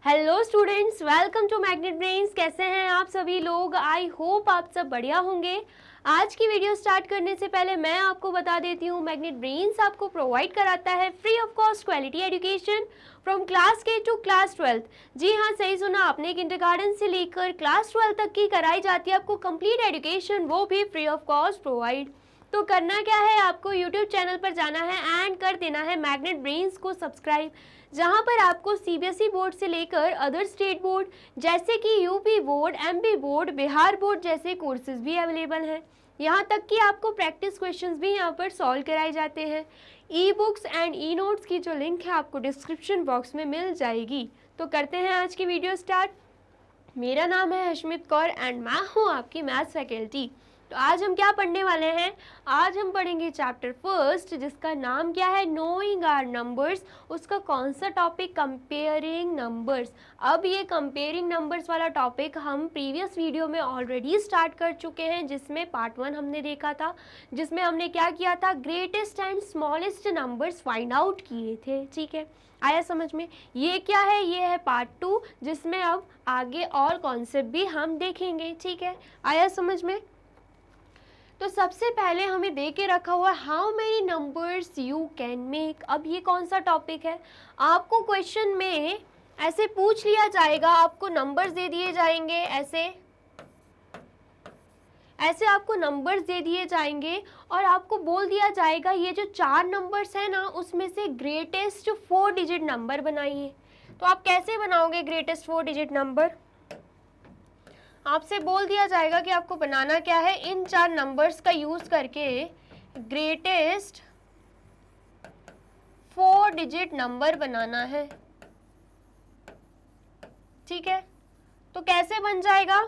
Hello students, welcome to Magnet Brains. कैसे हैं आप सभी लोग? आई होप आप सब बढ़िया होंगे। आज की वीडियो स्टार्ट करने से पहले मैं आपको बता देती हूँ, मैग्नेट ब्रेन्स आपको प्रोवाइड कराता है free of cost quality education from class के टू क्लास 12। जी हाँ, सही सुना आपने, किंडरगार्टन से लेकर क्लास 12 तक की कराई जाती है आपको कंप्लीट एजुकेशन, वो भी फ्री ऑफ कॉस्ट प्रोवाइड। तो करना क्या है, आपको यूट्यूब चैनल पर जाना है एंड कर देना है मैग्नेट ब्रेन्स को सब्सक्राइब, जहां पर आपको सीबीएसई बोर्ड से लेकर अदर स्टेट बोर्ड जैसे कि UP board, MP board, Bihar board जैसे कोर्सेज भी अवेलेबल हैं। यहाँ तक कि आपको प्रैक्टिस क्वेश्चंस भी यहाँ पर सॉल्व कराए जाते हैं। E books and e notes की जो लिंक है आपको डिस्क्रिप्शन बॉक्स में मिल जाएगी। तो करते हैं आज की वीडियो स्टार्ट। मेरा नाम है हशमित कौर एंड मैं हूँ आपकी मैथ्स फैकल्टी। तो आज हम क्या पढ़ने वाले हैं? आज हम पढ़ेंगे चैप्टर फर्स्ट, जिसका नाम क्या है, नोइंग आवर नंबर्स। उसका कौन सा टॉपिक? Comparing numbers. अब ये कंपेयरिंग नंबर्स वाला टॉपिक हम प्रीवियस वीडियो में ऑलरेडी स्टार्ट कर चुके हैं, जिसमें पार्ट 1 हमने देखा था, जिसमें हमने क्या किया था, greatest and smallest numbers find out किए थे। ठीक है, आया समझ में? ये क्या है? ये है पार्ट 2, जिसमें अब आगे और कॉन्सेप्ट भी हम देखेंगे। ठीक है, आया समझ में? तो सबसे पहले हमें दे के रखा हुआ how many numbers you can make. अब ये कौन सा टॉपिक है? आपको क्वेश्चन में ऐसे पूछ लिया जाएगा, आपको नंबर्स दे दिए जाएंगे, ऐसे आपको नंबर्स दे दिए जाएंगे और आपको बोल दिया जाएगा ये जो 4 नंबर्स है ना, उसमें से ग्रेटेस्ट 4 डिजिट नंबर बनाइए। तो आप कैसे बनाओगे ग्रेटेस्ट 4 डिजिट नंबर? आपसे बोल दिया जाएगा कि आपको बनाना क्या है, इन 4 नंबर्स का यूज करके ग्रेटेस्ट 4 डिजिट नंबर बनाना है। ठीक है, तो कैसे बन जाएगा?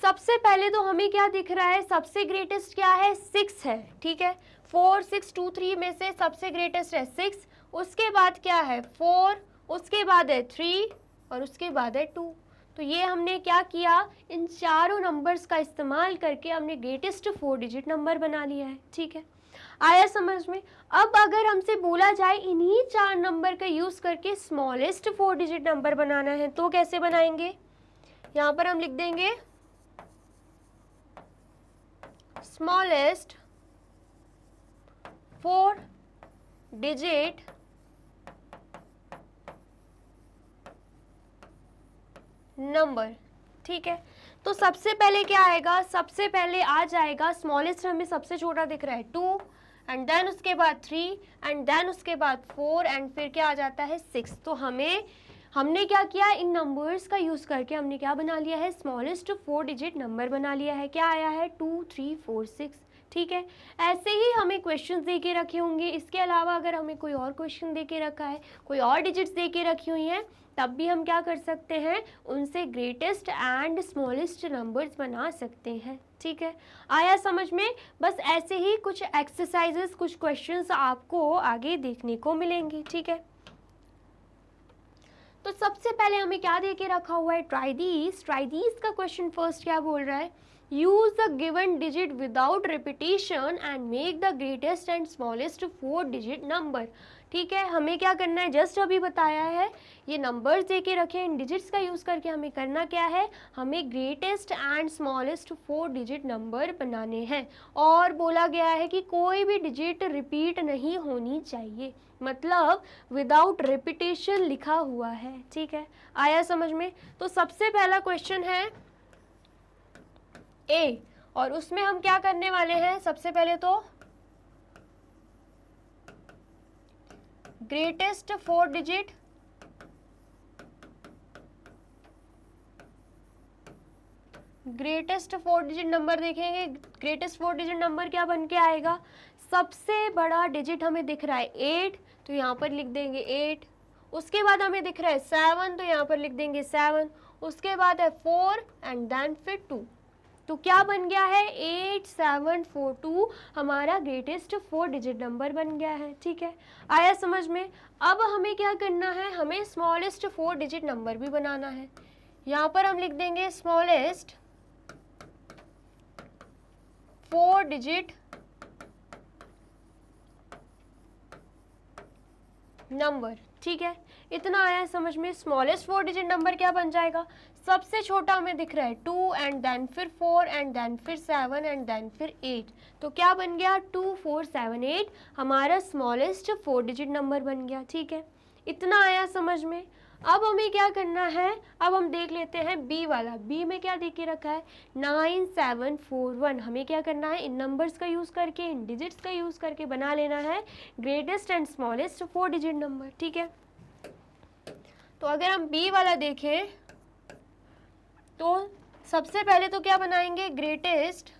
सबसे पहले तो हमें क्या दिख रहा है, सबसे ग्रेटेस्ट क्या है, 6 है। ठीक है, 4 6 2 3 में से सबसे ग्रेटेस्ट है 6। उसके बाद क्या है, 4, उसके बाद है 3 और उसके बाद है 2। तो ये हमने क्या किया, इन चारों नंबर्स का इस्तेमाल करके हमने ग्रेटेस्ट 4 डिजिट नंबर बना लिया है। ठीक है, आया समझ में? अब अगर हमसे बोला जाए इन्हीं 4 नंबर का यूज करके स्मॉलेस्ट 4 डिजिट नंबर बनाना है, तो कैसे बनाएंगे? यहाँ पर हम लिख देंगे स्मॉलेस्ट 4 डिजिट नंबर। ठीक है, तो सबसे पहले क्या आएगा, सबसे पहले आ जाएगा, स्मॉलेस्ट हमें सबसे छोटा दिख रहा है 2, एंड देन उसके बाद 3, एंड देन उसके बाद 4, एंड फिर क्या आ जाता है 6। तो हमने क्या किया, इन नंबर्स का यूज करके हमने क्या बना लिया है, स्मॉलेस्ट 4 डिजिट नंबर बना लिया है। क्या आया है, 2 3 4 6। ठीक है, ऐसे ही हमें क्वेश्चंस दे के रखे होंगे। इसके अलावा अगर हमें कोई और क्वेश्चन दे के रखा है, कोई और डिजिट्स दे के रखी हुई हैं, तब भी हम क्या कर सकते हैं, उनसे ग्रेटेस्ट एंड स्मॉलेस्ट नंबर्स बना सकते हैं। ठीक है, आया समझ में? बस ऐसे ही कुछ एक्सरसाइजेस, कुछ क्वेश्चंस आपको आगे देखने को मिलेंगे। ठीक है, तो सबसे पहले हमें क्या दे के रखा हुआ है, ट्राई दीज का क्वेश्चन फर्स्ट क्या बोल रहा है, use the given digit without repetition and make the greatest and smallest 4 digit number. ठीक है, हमें क्या करना है, जस्ट अभी बताया है, ये नंबर्स दे के रखे, इन डिजिट्स का यूज करके हमें करना क्या है, हमें greatest and smallest 4 digit number बनाने हैं। और बोला गया है कि कोई भी डिजिट रिपीट नहीं होनी चाहिए, मतलब विदाउट रिपीटेशन लिखा हुआ है। ठीक है, आया समझ में? तो सबसे पहला क्वेश्चन है ए, और उसमें हम क्या करने वाले हैं, सबसे पहले तो ग्रेटेस्ट 4 डिजिट नंबर देखेंगे। ग्रेटेस्ट 4 डिजिट नंबर क्या बन के आएगा, सबसे बड़ा डिजिट हमें दिख रहा है 8, तो यहाँ पर लिख देंगे 8। उसके बाद हमें दिख रहा है 7, तो यहाँ पर लिख देंगे 7। उसके बाद है 4 एंड देन फिर 2। तो क्या बन गया है, 8742 हमारा ग्रेटेस्ट 4 डिजिट नंबर बन गया है। ठीक है, आया समझ में? अब हमें क्या करना है, हमें स्मॉलेस्ट 4 डिजिट नंबर भी बनाना है। यहाँ पर हम लिख देंगे स्मॉलेस्ट 4 डिजिट नंबर। ठीक है, इतना आया समझ में। स्मॉलेस्ट 4 डिजिट नंबर क्या बन जाएगा, सबसे छोटा हमें दिख रहा है 2 एंड देन फिर 4 एंड देन फिर 7 एंड देन फिर 8, तो क्या बन गया 2 4 7 8 हमारा स्मॉलेस्ट 4 डिजिट नंबर बन गया। ठीक है, इतना आया समझ में। अब हमें क्या करना है, अब हम देख लेते हैं बी वाला। बी में क्या देख के रखा है 9741। हमें क्या करना है, इन नंबर्स का यूज़ करके, इन डिजिट्स का यूज़ करके बना लेना है greatest and smallest 4 digit number. ठीक है, तो अगर हम बी वाला देखें तो सबसे पहले तो क्या बनाएंगे, ग्रेटेस्ट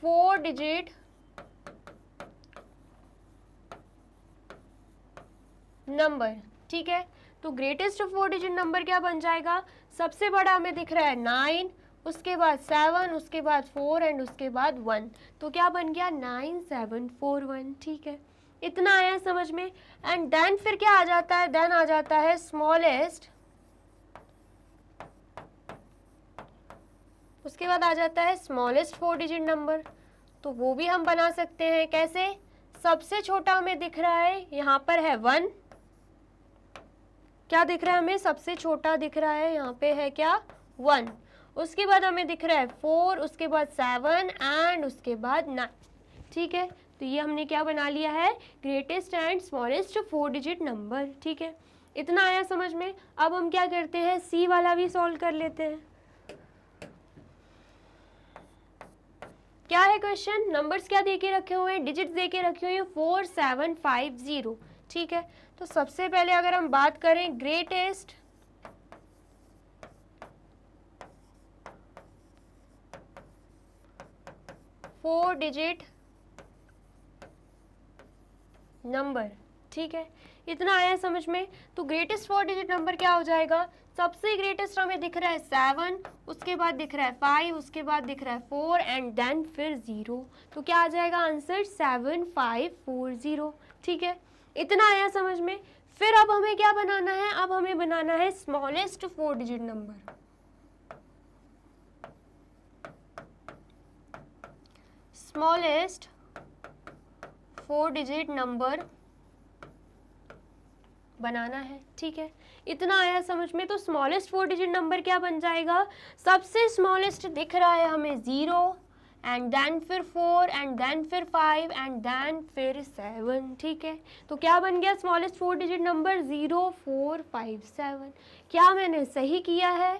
फोर डिजिट नंबर। ठीक है, तो ग्रेटेस्ट 4 डिजिट नंबर क्या बन जाएगा, सबसे बड़ा हमें दिख रहा है 9, उसके बाद 7, उसके बाद 4 एंड उसके बाद 1, तो क्या बन गया 9741। ठीक है, इतना आया समझ में। एंड देन फिर क्या आ जाता है, देन आ जाता है स्मॉलेस्ट, उसके बाद आ जाता है स्मॉलेस्ट 4 डिजिट नंबर। तो वो भी हम बना सकते हैं, कैसे, सबसे छोटा हमें दिख रहा है यहाँ पर है 1, क्या दिख रहा है हमें, सबसे छोटा दिख रहा है यहाँ पे है क्या 1, उसके बाद हमें दिख रहा है 4, उसके बाद 7 एंड उसके बाद 9। ठीक है, तो ये हमने क्या बना लिया है, greatest and smallest 4 digit number. ठीक है, इतना आया समझ में। अब हम क्या करते हैं, सी वाला भी सॉल्व कर लेते हैं। क्या है क्वेश्चन, नंबर्स क्या देके रखे हुए हैं, डिजिट्स देके रखे हुए हैं 4750। ठीक है, तो सबसे पहले अगर हम बात करें ग्रेटेस्ट फोर डिजिट नंबर। ठीक है, इतना आया समझ में। तो ग्रेटेस्ट 4 डिजिट नंबर क्या हो जाएगा, सबसे ग्रेटेस्ट हमें दिख रहा है 7, उसके बाद दिख रहा है 5, उसके बाद दिख रहा है 4 एंड देन फिर 0, तो क्या आ जाएगा आंसर 7540। ठीक है, इतना आया समझ में। फिर अब हमें क्या बनाना है, अब हमें बनाना है smallest 4 digit number. Smallest 4 digit number बनाना है। ठीक है, इतना आया समझ में। तो स्मॉलेस्ट 4 डिजिट नंबर क्या बन जाएगा, सबसे स्मॉलेस्ट दिख रहा है हमें 0 एंड देन फिर 4 एंड देन फिर 5 एंड देन फिर 7। ठीक है, तो क्या बन गया स्मॉलेस्ट 4 डिजिट नंबर 0457। क्या मैंने सही किया है,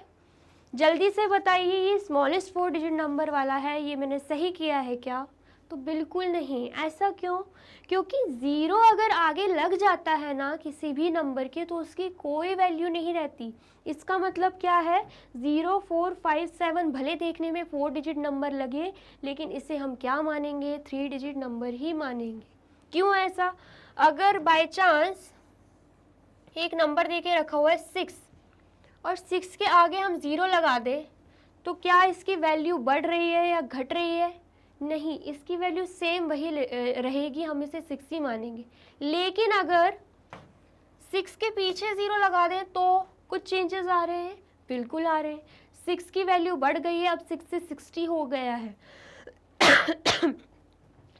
जल्दी से बताइए, ये स्मॉलेस्ट 4 डिजिट नंबर वाला है, ये मैंने सही किया है क्या, तो बिल्कुल नहीं। ऐसा क्यों, क्योंकि 0 अगर आगे लग जाता है ना किसी भी नंबर के तो उसकी कोई वैल्यू नहीं रहती। इसका मतलब क्या है, 0457 भले देखने में 4 डिजिट नंबर लगे, लेकिन इसे हम क्या मानेंगे, 3 डिजिट नंबर ही मानेंगे। क्यों ऐसा, अगर बाय चांस एक नंबर दे के रखा हुआ है 6 और 6 के आगे हम 0 लगा दें तो क्या इसकी वैल्यू बढ़ रही है या घट रही है, नहीं, इसकी वैल्यू सेम वही रहेगी, हम इसे 6 ही मानेंगे। लेकिन अगर 6 के पीछे 0 लगा दें तो कुछ चेंजेस आ रहे हैं, बिल्कुल आ रहे हैं। 6 की वैल्यू बढ़ गई है, अब 6 से 60 हो गया है।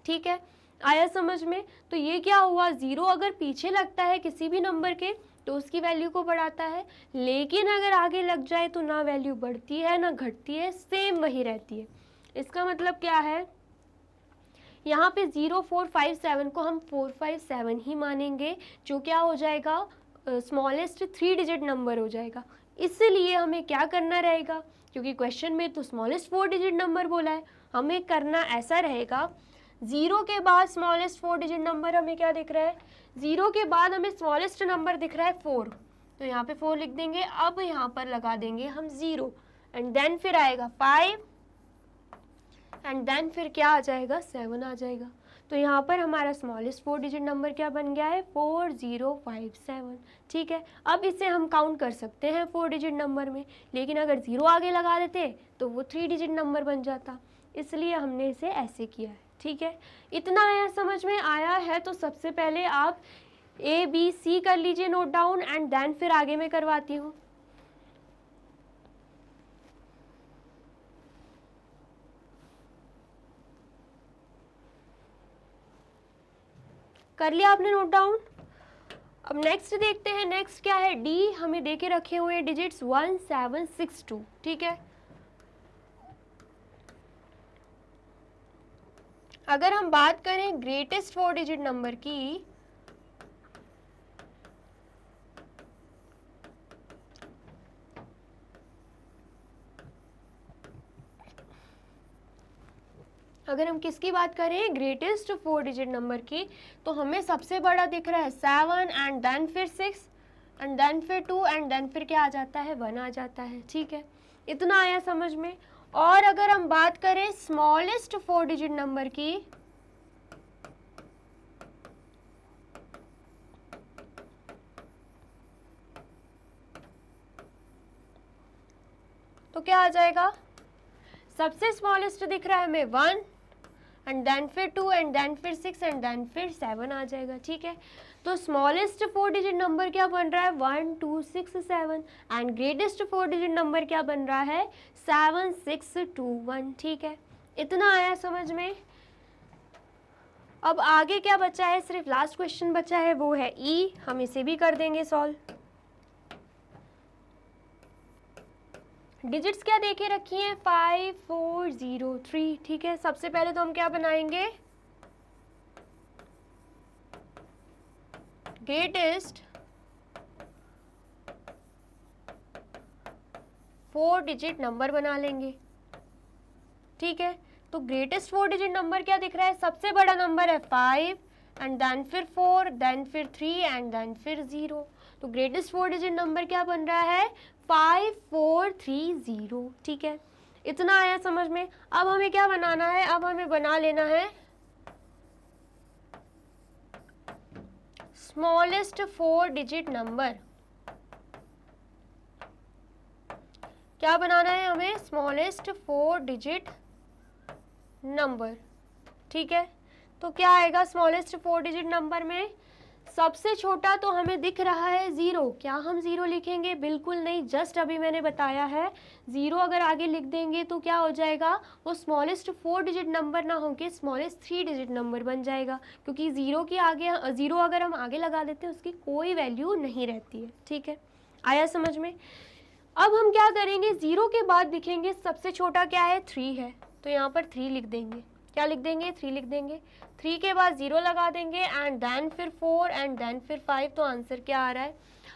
ठीक है, आया समझ में। तो ये क्या हुआ, 0 अगर पीछे लगता है किसी भी नंबर के तो उसकी वैल्यू को बढ़ाता है, लेकिन अगर आगे लग जाए तो ना वैल्यू बढ़ती है ना घटती है, सेम वही रहती है। इसका मतलब क्या है, यहाँ पे 0457 को हम 457 ही मानेंगे, जो क्या हो जाएगा, स्मॉलेस्ट 3 डिजिट नंबर हो जाएगा। इसलिए हमें क्या करना रहेगा, क्योंकि क्वेश्चन में तो स्मॉलेस्ट 4 डिजिट नंबर बोला है, हमें करना ऐसा रहेगा, 0 के बाद स्मॉलेस्ट 4 डिजिट नंबर हमें क्या दिख रहा है, 0 के बाद हमें स्मॉलेस्ट नंबर दिख रहा है 4, तो यहाँ पे 4 लिख देंगे। अब यहाँ पर लगा देंगे हम 0 एंड देन फिर आएगा 5 एंड देन फिर क्या आ जाएगा, 7 आ जाएगा। तो यहाँ पर हमारा स्मॉलेस्ट 4 डिजिट नंबर क्या बन गया है, 4057। ठीक है, अब इसे हम काउंट कर सकते हैं 4 डिजिट नंबर में, लेकिन अगर 0 आगे लगा देते तो वो 3 डिजिट नंबर बन जाता, इसलिए हमने इसे ऐसे किया है। ठीक है, इतना आया समझ में। आया है तो सबसे पहले आप ABC कर लीजिए नोट डाउन एंड देन फिर आगे मैं करवाती हूँ। कर लिया आपने नोट डाउन? अब नेक्स्ट देखते हैं, नेक्स्ट क्या है, डी हमें दे के रखे हुए हैं डिजिट्स 1762, ठीक है। अगर हम बात करें ग्रेटेस्ट 4 डिजिट नंबर की, अगर हम किसकी बात करें, ग्रेटेस्ट 4 डिजिट नंबर की, तो हमें सबसे बड़ा दिख रहा है 7 एंड देन फिर 6 एंड देन फिर 2 एंड देन फिर क्या आ जाता है, 1 आ जाता है, ठीक है। इतना आया समझ में। और अगर हम बात करें स्मॉलेस्ट 4 डिजिट नंबर की, तो क्या आ जाएगा, सबसे स्मॉलेस्ट दिख रहा है हमें 1 एंड देन फिर 2 एंड देन फिर 6 एंड देन फिर 7 आ जाएगा, ठीक है। तो स्मॉलेस्ट 4 डिजिट नंबर क्या बन रहा है, 1 2 6 7 एंड ग्रेटेस्ट 4 डिजिट नंबर क्या बन रहा है, 7 6 2 1, ठीक है। इतना आया समझ में। अब आगे क्या बचा है, सिर्फ लास्ट क्वेश्चन बचा है, वो है ई, हम इसे भी कर देंगे सॉल्व। डिजिट्स क्या देखे रखी हैं, 5 4 0 3, ठीक है। सबसे पहले तो हम क्या बनाएंगे, ग्रेटेस्ट 4 डिजिट नंबर बना लेंगे, ठीक है। तो ग्रेटेस्ट 4 डिजिट नंबर क्या दिख रहा है, सबसे बड़ा नंबर है 5 एंड देन फिर 4 देन फिर 3 एंड देन फिर 0। तो ग्रेटेस्ट 4 डिजिट नंबर क्या बन रहा है, 5430, ठीक है। इतना आया समझ में। अब हमें क्या बनाना है, अब हमें बना लेना है स्मॉलेस्ट 4 डिजिट नंबर। क्या बनाना है हमें, स्मॉलेस्ट 4 डिजिट नंबर, ठीक है। तो क्या आएगा स्मॉलेस्ट 4 डिजिट नंबर में, सबसे छोटा तो हमें दिख रहा है 0। क्या हम 0 लिखेंगे, बिल्कुल नहीं, जस्ट अभी मैंने बताया है 0 अगर आगे लिख देंगे तो क्या हो जाएगा, वो स्मॉलेस्ट 4 डिजिट नंबर ना होके स्मॉलेस्ट 3 डिजिट नंबर बन जाएगा, क्योंकि 0 के आगे 0 अगर हम आगे लगा देते हैं उसकी कोई वैल्यू नहीं रहती है, ठीक है। आया समझ में। अब हम क्या करेंगे, 0 के बाद लिखेंगे सबसे छोटा क्या है, 3 है, तो यहाँ पर 3 लिख देंगे। क्या लिख देंगे, 3 लिख देंगे। 3 के बाद 0 लगा देंगे एंड देन फिर 4 एंड देन फिर 5। तो आंसर क्या आ रहा है,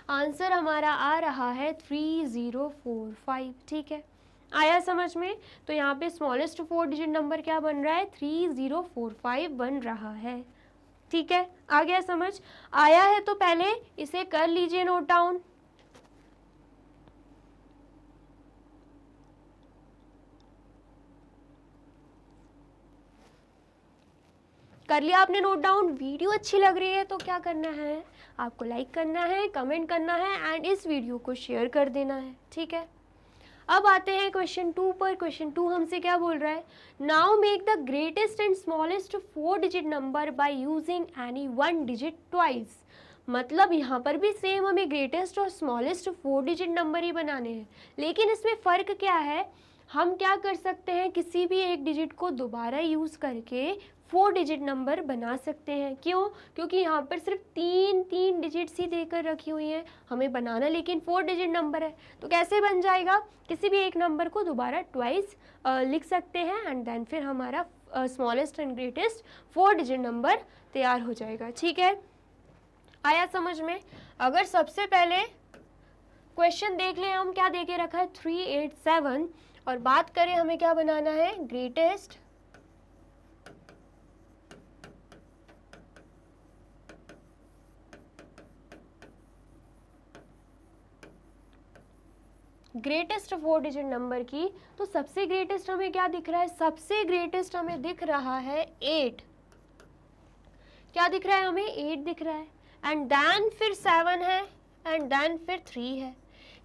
आंसर हमारा आ रहा है 3045, ठीक है। आया समझ में। तो यहाँ पे स्मॉलेस्ट 4 डिजिट नंबर क्या बन रहा है, 3045 बन रहा है, ठीक है। आ गया समझ, आया है तो पहले इसे कर लीजिए नोट डाउन। कर लिया आपने नोट डाउन। वीडियो अच्छी लग रही है तो क्या करना है, आपको लाइक करना है, कमेंट करना है एंड इस वीडियो को शेयर कर देना है, ठीक है। अब आते हैं क्वेश्चन 2 पर। क्वेश्चन 2 हमसे क्या बोल रहा है, now make the greatest and smallest 4 digit number by using any 1 digit twice. मतलब यहाँ पर भी सेम हमें ग्रेटेस्ट और स्मॉलेस्ट 4 डिजिट नंबर ही बनाने हैं, लेकिन इसमें फ़र्क क्या है, हम क्या कर सकते हैं, किसी भी एक डिजिट को दोबारा यूज़ करके 4 डिजिट नंबर बना सकते हैं। क्यों, क्योंकि यहाँ पर सिर्फ तीन डिजिट्स ही देकर रखी हुई हैं, हमें बनाना लेकिन 4 डिजिट नंबर है। तो कैसे बन जाएगा, किसी भी एक नंबर को दोबारा ट्वाइस लिख सकते हैं एंड देन फिर हमारा smallest and greatest 4 digit number तैयार हो जाएगा, ठीक है। आया समझ में। अगर सबसे पहले क्वेश्चन देख लें हम, क्या दे के रखा है 387, और बात करें हमें क्या बनाना है, ग्रेटेस्ट ग्रेटेस्ट 4 डिजिट नंबर की। तो सबसे ग्रेटेस्ट हमें क्या दिख रहा है, सबसे ग्रेटेस्ट हमें दिख रहा है 8। क्या दिख रहा है हमें, 8 दिख रहा है एंड देन फिर 7 है एंड देन फिर 3 है।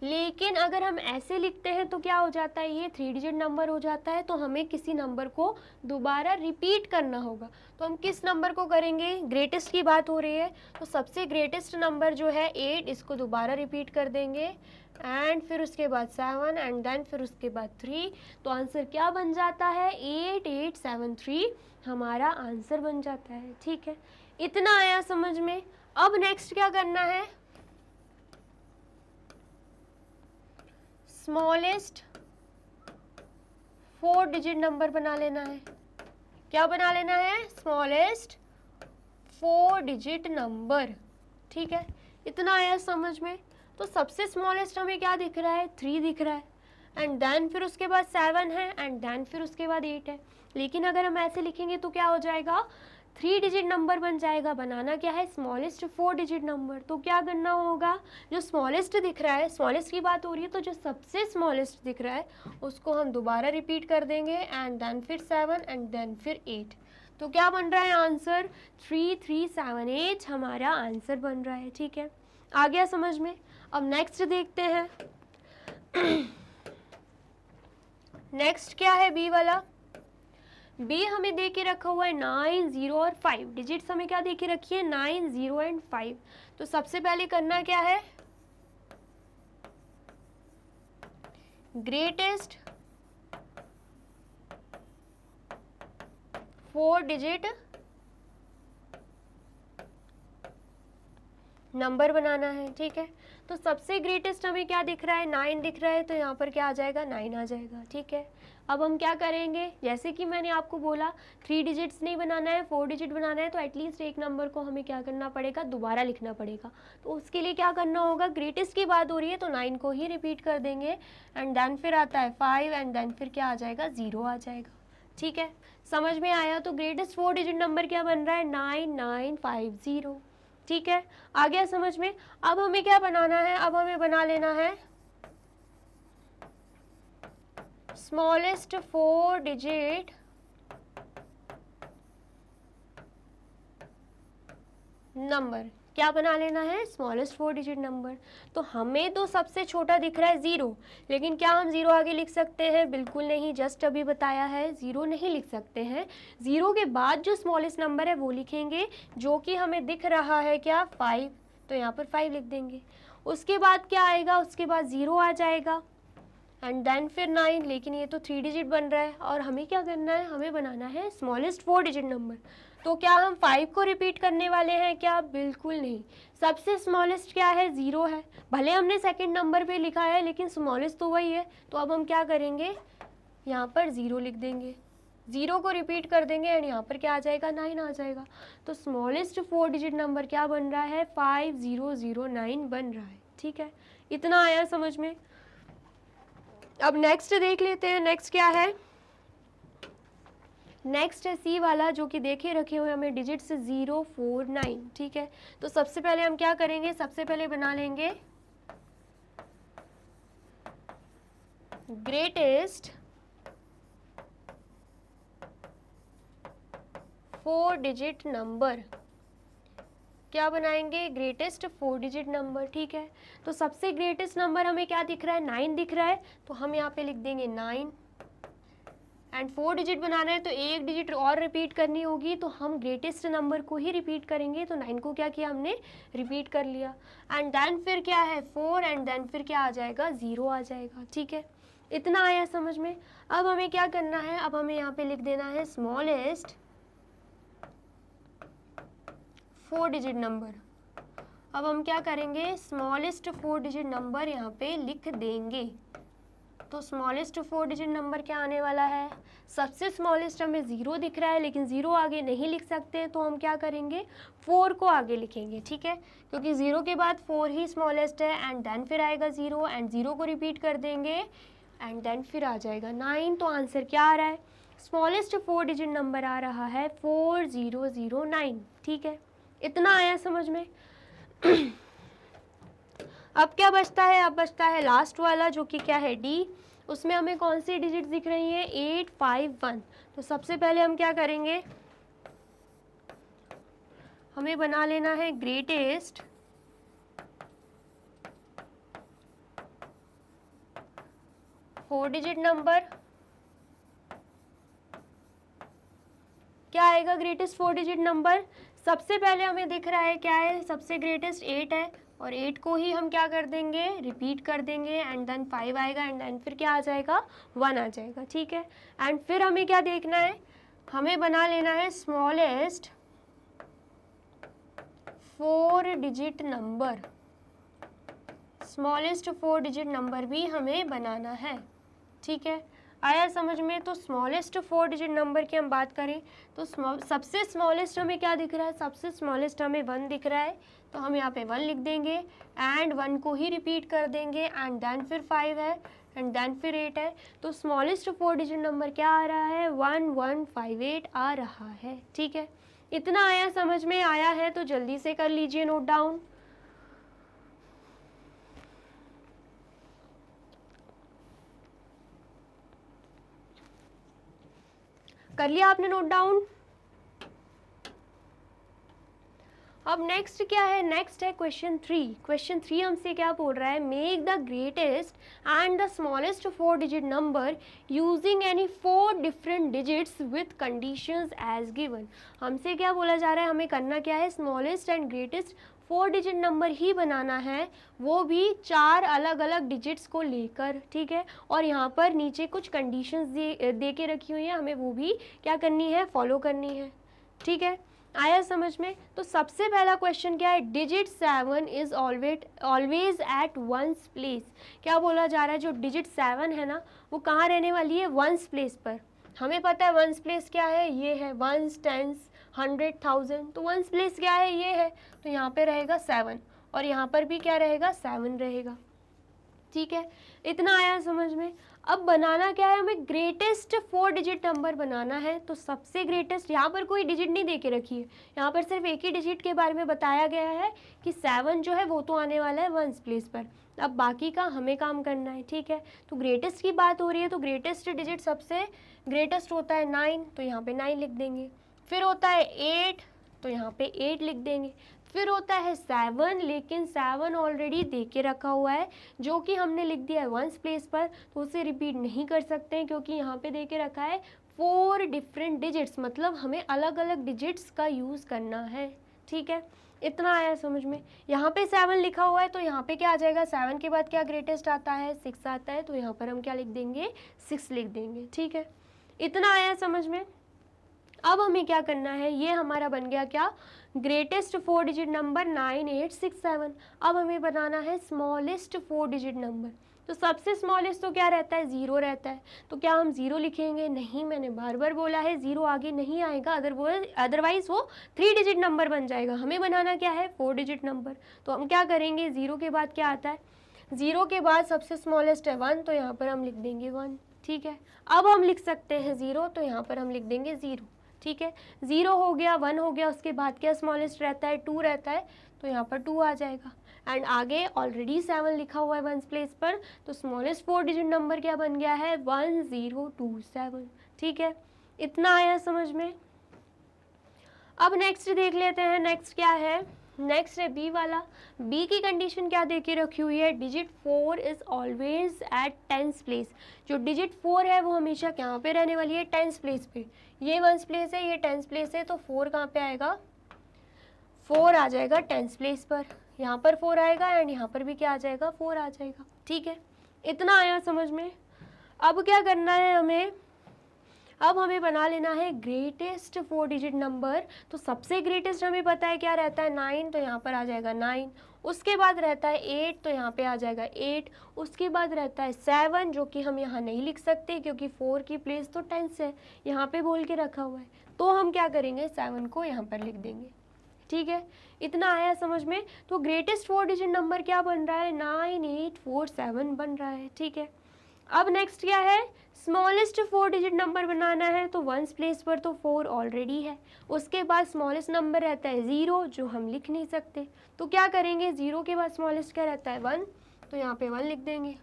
लेकिन अगर हम ऐसे लिखते हैं तो क्या हो जाता है, ये 3 डिजिट नंबर हो जाता है, तो हमें किसी नंबर को दोबारा रिपीट करना होगा। तो हम किस नंबर को करेंगे, ग्रेटेस्ट की बात हो रही है, तो सबसे ग्रेटेस्ट नंबर जो है 8, इसको दोबारा रिपीट कर देंगे एंड फिर उसके बाद 7 एंड देन फिर उसके बाद 3। तो आंसर क्या बन जाता है, 8873 हमारा आंसर बन जाता है, ठीक है। इतना आया समझ में। अब नेक्स्ट क्या करना है, स्मॉलेस्ट 4 डिजिट नंबर बना लेना है। क्या बना लेना है, स्मॉलेस्ट 4 डिजिट नंबर, ठीक है। इतना आया समझ में। तो सबसे स्मॉलेस्ट हमें क्या दिख रहा है, 3 दिख रहा है, एंड देन फिर उसके बाद 7 है, एंड देन फिर उसके बाद 8 है। लेकिन अगर हम ऐसे लिखेंगे तो क्या हो जाएगा, 3 डिजिट नंबर बन जाएगा। बनाना क्या है, स्मॉलेस्ट 4 डिजिट नंबर। तो क्या करना होगा, जो स्मॉलेस्ट दिख रहा है, स्मॉलेस्ट की बात हो रही है, तो जो सबसे स्मॉलेस्ट दिख रहा है उसको हम दोबारा रिपीट कर देंगे, एंड देन फिर 7 एंड देन फिर 8। तो क्या बन रहा है आंसर, 3378 हमारा आंसर बन रहा है, ठीक है। आ गया समझ में। अब नेक्स्ट देखते हैं। नेक्स्ट क्या है, बी वाला। बी हमें दे के रखा हुआ है 9, 0 और 5। डिजिट्स हमें क्या दे के रखी है, 9, 0 एंड 5। तो सबसे पहले करना क्या है, ग्रेटेस्ट 4 डिजिट नंबर बनाना है, ठीक है। तो सबसे ग्रेटेस्ट हमें क्या दिख रहा है, 9 दिख रहा है, तो यहाँ पर क्या आ जाएगा, 9 आ जाएगा, ठीक है। अब हम क्या करेंगे, जैसे कि मैंने आपको बोला 3 डिजिट्स नहीं बनाना है, 4 डिजिट बनाना है, तो एटलीस्ट एक नंबर को हमें क्या करना पड़ेगा, दोबारा लिखना पड़ेगा। तो उसके लिए क्या करना होगा, ग्रेटेस्ट की बात हो रही है तो 9 को ही रिपीट कर देंगे, एंड देन फिर आता है 5, एंड देन फिर क्या आ जाएगा, 0 आ जाएगा, ठीक है। समझ में आया। तो ग्रेटेस्ट 4 डिजिट नंबर क्या बन रहा है, 9950, ठीक है। आ गया समझ में। अब हमें क्या बनाना है, अब हमें बना लेना है स्मॉलेस्ट 4 डिजिट नंबर। क्या बना लेना है, स्मॉलेस्ट 4 डिजिट नंबर। तो हमें तो सबसे छोटा दिख रहा है 0, लेकिन क्या हम 0 आगे लिख सकते हैं, बिल्कुल नहीं। जस्ट अभी बताया है 0 नहीं लिख सकते हैं। 0 के बाद जो स्मॉलेस्ट नंबर है वो लिखेंगे, जो कि हमें दिख रहा है क्या, 5। तो यहाँ पर 5 लिख देंगे। उसके बाद क्या आएगा, उसके बाद 0 आ जाएगा, एंड देन फिर 9। लेकिन ये तो 3 डिजिट बन रहा है, और हमें क्या करना है, हमें बनाना है स्मॉलेस्ट 4 डिजिट नंबर। तो क्या हम 5 को रिपीट करने वाले हैं क्या, बिल्कुल नहीं। सबसे स्मॉलेस्ट क्या है, 0 है। भले हमने सेकंड नंबर पे लिखा है, लेकिन स्मॉलेस्ट तो वही है। तो अब हम क्या करेंगे, यहाँ पर 0 लिख देंगे, 0 को रिपीट कर देंगे, एंड यहाँ पर क्या आ जाएगा, 9 आ जाएगा। तो स्मॉलेस्ट 4 डिजिट नंबर क्या बन रहा है, 5009 बन रहा है, ठीक है। इतना आया समझ में। अब नेक्स्ट देख लेते हैं, नेक्स्ट क्या है। नेक्स्ट है सी वाला, जो कि देखे रखे हुए हमें डिजिट्स 049, ठीक है। तो सबसे पहले हम क्या करेंगे, सबसे पहले बना लेंगे ग्रेटेस्ट 4 डिजिट नंबर। क्या बनाएंगे, ग्रेटेस्ट 4 डिजिट नंबर, ठीक है। तो सबसे ग्रेटेस्ट नंबर हमें क्या दिख रहा है, 9 दिख रहा है, तो हम यहाँ पे लिख देंगे 9। एंड 4 डिजिट बनाना है तो एक डिजिट और रिपीट करनी होगी, तो हम ग्रेटेस्ट नंबर को ही रिपीट करेंगे। तो 9 को क्या किया हमने, रिपीट कर लिया, एंड देन फिर क्या है 4, एंड देन फिर क्या आ जाएगा, 0 आ जाएगा, ठीक है। इतना आया समझ में। अब हमें क्या करना है, अब हमें यहाँ पे लिख देना है स्मॉलेस्ट 4 डिजिट नंबर। अब हम क्या करेंगे, स्मॉलेस्ट 4 डिजिट नंबर यहाँ पे लिख देंगे। तो स्मॉलेस्ट 4 डिजिट नंबर क्या आने वाला है, सबसे स्मॉलेस्ट हमें 0 दिख रहा है, लेकिन 0 आगे नहीं लिख सकते, तो हम क्या करेंगे, 4 को आगे लिखेंगे, ठीक है। क्योंकि 0 के बाद 4 ही स्मॉलेस्ट है, एंड देन फिर आएगा 0, एंड 0 को रिपीट कर देंगे, एंड देन फिर आ जाएगा 9। तो आंसर क्या आ रहा है, स्मॉलेस्ट 4 डिजिट नंबर आ रहा है 4009, ठीक है। इतना आया समझ में। अब क्या बचता है, अब बचता है लास्ट वाला, जो कि क्या है, डी। उसमें हमें कौन सी डिजिट दिख रही है, 851। तो सबसे पहले हम क्या करेंगे, हमें बना लेना है ग्रेटेस्ट 4 डिजिट नंबर। क्या आएगा ग्रेटेस्ट 4 डिजिट नंबर, सबसे पहले हमें दिख रहा है क्या है, सबसे ग्रेटेस्ट 8 है, और 8 को ही हम क्या कर देंगे, रिपीट कर देंगे, एंड देन 5 आएगा, एंड देन फिर क्या आ जाएगा, 1 आ जाएगा, ठीक है। एंड फिर हमें क्या देखना है, हमें बना लेना है smallest 4 digit number, smallest 4 digit number भी हमें बनाना है। ठीक है, आया समझ में। तो स्मॉलेस्ट 4 डिजिट नंबर की हम बात करें तो सबसे स्मॉलेस्ट हमें क्या दिख रहा है, सबसे स्मॉलेस्ट हमें 1 दिख रहा है, तो हम यहाँ पे 1 लिख देंगे एंड 1 को ही रिपीट कर देंगे एंड देन फिर 5 है एंड देन फिर 8 है। तो स्मॉलेस्ट 4 डिजिट नंबर क्या आ रहा है, 1158 आ रहा है। ठीक है, इतना आया समझ में, आया है तो जल्दी से कर लीजिए नोट डाउन। कर लिया आपने नोट डाउन। अब नेक्स्ट क्या है, नेक्स्ट है क्वेश्चन 3। क्वेश्चन 3 हमसे क्या बोल रहा है, make the greatest and the smallest 4 digit number using any 4 different digits with conditions as given. हमसे क्या बोला जा रहा है, हमें करना क्या है, smallest and greatest 4 digit number ही बनाना है, वो भी 4 अलग अलग डिजिट्स को लेकर। ठीक है, और यहाँ पर नीचे कुछ कंडीशंस दे के रखी हुई है, हमें वो भी क्या करनी है, फॉलो करनी है। ठीक है, आया समझ में। तो सबसे पहला क्वेश्चन क्या है, digit 7 is always at ones place. क्या बोला जा रहा है, जो डिजिट 7 है ना वो कहाँ रहने वाली है, वंस प्लेस पर। हमें पता है वंस प्लेस क्या है, ये है वंस, टेंस, 100, 1000। तो वंस प्लेस क्या है, ये है, तो यहाँ पे रहेगा 7 और यहाँ पर भी क्या रहेगा, 7 रहेगा। ठीक है, इतना आया समझ में। अब बनाना क्या है, हमें ग्रेटेस्ट 4 डिजिट नंबर बनाना है। तो सबसे ग्रेटेस्ट, यहाँ पर कोई डिजिट नहीं दे के रखी है, यहाँ पर सिर्फ एक ही डिजिट के बारे में बताया गया है कि 7 जो है वो तो आने वाला है वंस प्लेस पर, अब बाकी का हमें काम करना है। ठीक है, तो ग्रेटेस्ट की बात हो रही है, तो ग्रेटेस्ट डिजिट सबसे ग्रेटेस्ट होता है 9, तो यहाँ पे 9 लिख देंगे। फिर होता है 8, तो यहाँ पे 8 लिख देंगे। फिर होता है 7, लेकिन 7 ऑलरेडी दे के रखा हुआ है, जो कि हमने लिख दिया है वंस प्लेस पर, तो उसे रिपीट नहीं कर सकते हैं क्योंकि यहाँ पे दे के रखा है 4 डिफरेंट डिजिट्स, मतलब हमें अलग अलग डिजिट्स का यूज़ करना है। ठीक है, इतना आया समझ में। यहाँ पे 7 लिखा हुआ है, तो यहाँ पे क्या आ जाएगा, 7 के बाद क्या ग्रेटेस्ट आता है, 6 आता है, तो यहाँ पर हम क्या लिख देंगे, 6 लिख देंगे। ठीक है, इतना आया समझ में। अब हमें क्या करना है, ये हमारा बन गया क्या, ग्रेटेस्ट 4 डिजिट नंबर 9867। अब हमें बनाना है स्मॉलेस्ट 4 डिजिट नंबर। तो सबसे स्मॉलेस्ट तो क्या रहता है, 0 रहता है, तो क्या हम 0 लिखेंगे, नहीं, मैंने बार बार बोला है 0 आगे नहीं आएगा, अदरवाइज वो 3 डिजिट नंबर बन जाएगा। हमें बनाना क्या है, 4 डिजिट नंबर। तो हम क्या करेंगे, 0 के बाद क्या आता है, 0 के बाद सबसे स्मॉलेस्ट है 1, तो यहाँ पर हम लिख देंगे 1। ठीक है, अब हम लिख सकते हैं 0, तो यहाँ पर हम लिख देंगे 0। ठीक है, 0 हो गया, 1 हो गया, उसके बाद क्या स्मॉलेस्ट रहता है, 2 रहता है, तो यहाँ पर 2 आ जाएगा। एंड आगे ऑलरेडी 7 लिखा हुआ है वंस प्लेस पर, तो स्मॉलेस्ट 4 डिजिट नंबर क्या बन गया है, 1027। ठीक है, इतना आया समझ में। अब नेक्स्ट देख लेते हैं, नेक्स्ट क्या है, नेक्स्ट है बी वाला। बी की कंडीशन क्या दे के रखी हुई है, digit 4 is always at tens place. जो डिजिट 4 है वो हमेशा कहाँ पे रहने वाली है, टेंस प्लेस पे। ये वंस प्लेस है, ये टेंस प्लेस है, तो 4 कहाँ पे आएगा, 4 आ जाएगा टेंस प्लेस पर। यहाँ पर 4 आएगा एंड यहाँ पर भी क्या आ जाएगा, 4 आ जाएगा। ठीक है, इतना आया समझ में। अब क्या करना है हमें, अब हमें बना लेना है ग्रेटेस्ट 4 डिजिट नंबर। तो सबसे ग्रेटेस्ट हमें पता है क्या रहता है, 9, तो यहाँ पर आ जाएगा 9। उसके बाद रहता है 8, तो यहाँ पे आ जाएगा 8। उसके बाद रहता है 7, जो कि हम यहाँ नहीं लिख सकते क्योंकि 4 की प्लेस तो टेंस है, यहाँ पे बोल के रखा हुआ है, तो हम क्या करेंगे, 7 को यहाँ पर लिख देंगे। ठीक है, इतना आया समझ में। तो ग्रेटेस्ट 4 डिजिट नंबर क्या बन रहा है, 9847 बन रहा है। ठीक है, अब नेक्स्ट क्या है, स्मॉलेस्ट 4 डिजिट नंबर बनाना है। तो वंस प्लेस पर तो 4 ऑलरेडी है, उसके बाद स्मॉलेस्ट नंबर रहता है 0, जो हम लिख नहीं सकते, तो क्या करेंगे, 0 के बाद स्मॉलेस्ट क्या रहता है 1, तो यहाँ पे 1 लिख देंगे।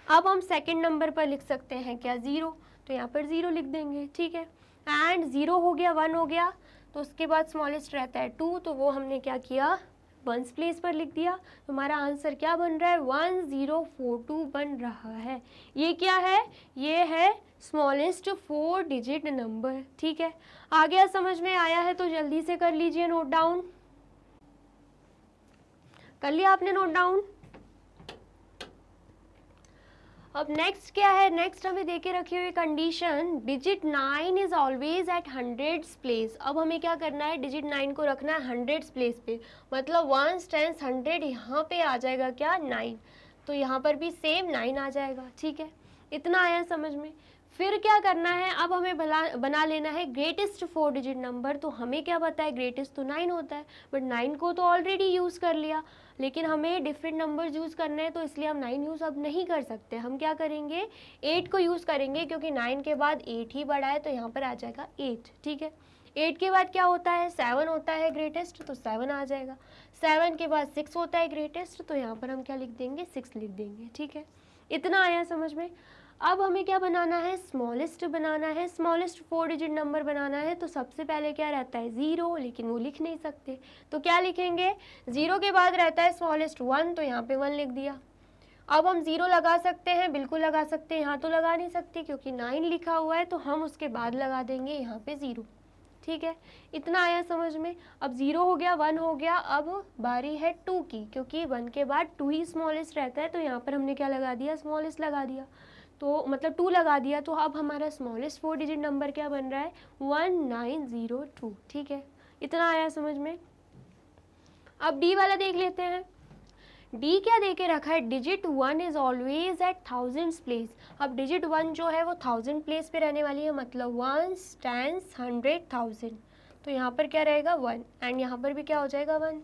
अब हम सेकंड नंबर पर लिख सकते हैं क्या, 0, तो यहाँ पर 0 लिख देंगे। ठीक है, एंड 0 हो गया, 1 हो गया, तो उसके बाद स्मॉलेस्ट रहता है 2, तो वो हमने क्या किया, वंस प्लेस पर लिख दिया। तो हमारा आंसर क्या बन रहा है, 1042 बन रहा है। ये क्या है, ये है स्मॉलेस्ट 4 डिजिट नंबर। ठीक है, आ गया समझ में, आया है तो जल्दी से कर लीजिए नोट डाउन। कर लिया आपने नोट डाउन। अब नेक्स्ट क्या है, नेक्स्ट हमें देके रखी हुई condition digit 9 is always at hundreds place. अब हमें क्या करना है, डिजिट 9 को रखना है हंड्रेड्स प्लेस पे, मतलब 1 10 100 यहाँ पे आ जाएगा क्या 9, तो यहाँ पर भी सेम 9 आ जाएगा। ठीक है, इतना आया समझ में। फिर क्या करना है, अब हमें बना लेना है ग्रेटेस्ट 4 डिजिट नंबर। तो हमें क्या पता है, ग्रेटेस्ट तो 9 होता है, बट 9 को तो ऑलरेडी यूज़ कर लिया, लेकिन हमें डिफरेंट नंबर्स यूज़ करने हैं, तो इसलिए हम 9 यूज़ अब नहीं कर सकते। हम क्या करेंगे, 8 को यूज़ करेंगे, क्योंकि 9 के बाद 8 ही बड़ा है, तो यहाँ पर आ जाएगा 8। ठीक है, 8 के बाद क्या होता है, 7 होता है ग्रेटेस्ट, तो 7 आ जाएगा। 7 के बाद 6 होता है ग्रेटेस्ट, तो यहाँ पर हम क्या लिख देंगे, 6 लिख देंगे। ठीक है, इतना आया समझ में। अब हमें क्या बनाना है, स्मॉलेस्ट बनाना है, स्मॉलेस्ट 4 डिजिट नंबर बनाना है। तो सबसे पहले क्या रहता है, 0, लेकिन वो लिख नहीं सकते, तो क्या लिखेंगे, 0 के बाद रहता है स्मॉलेस्ट 1, तो यहाँ पे 1 लिख दिया। अब हम 0 लगा सकते हैं, बिल्कुल लगा सकते हैं, यहाँ तो लगा नहीं सकते क्योंकि 9 लिखा हुआ है, तो हम उसके बाद लगा देंगे यहाँ पे 0। ठीक है, इतना आया समझ में। अब 0 हो गया, 1 हो गया, अब बारी है 2 की, क्योंकि 1 के बाद 2 ही स्मॉलेस्ट रहता है, तो यहाँ पर हमने क्या लगा दिया, स्मॉलेस्ट लगा दिया, तो मतलब 2 लगा दिया। तो अब हमारा स्मॉलेस्ट 4 डिजिट नंबर क्या बन रहा है, 1902। ठीक है, इतना आया समझ में। अब डी वाला देख लेते हैं। डी क्या दे के रखा है, digit 1 is always at thousands place. अब डिजिट 1 जो है वो 1000 प्लेस पे रहने वाली है, मतलब 1 10 100 1000, तो यहाँ पर क्या रहेगा 1, एंड यहाँ पर भी क्या हो जाएगा 1।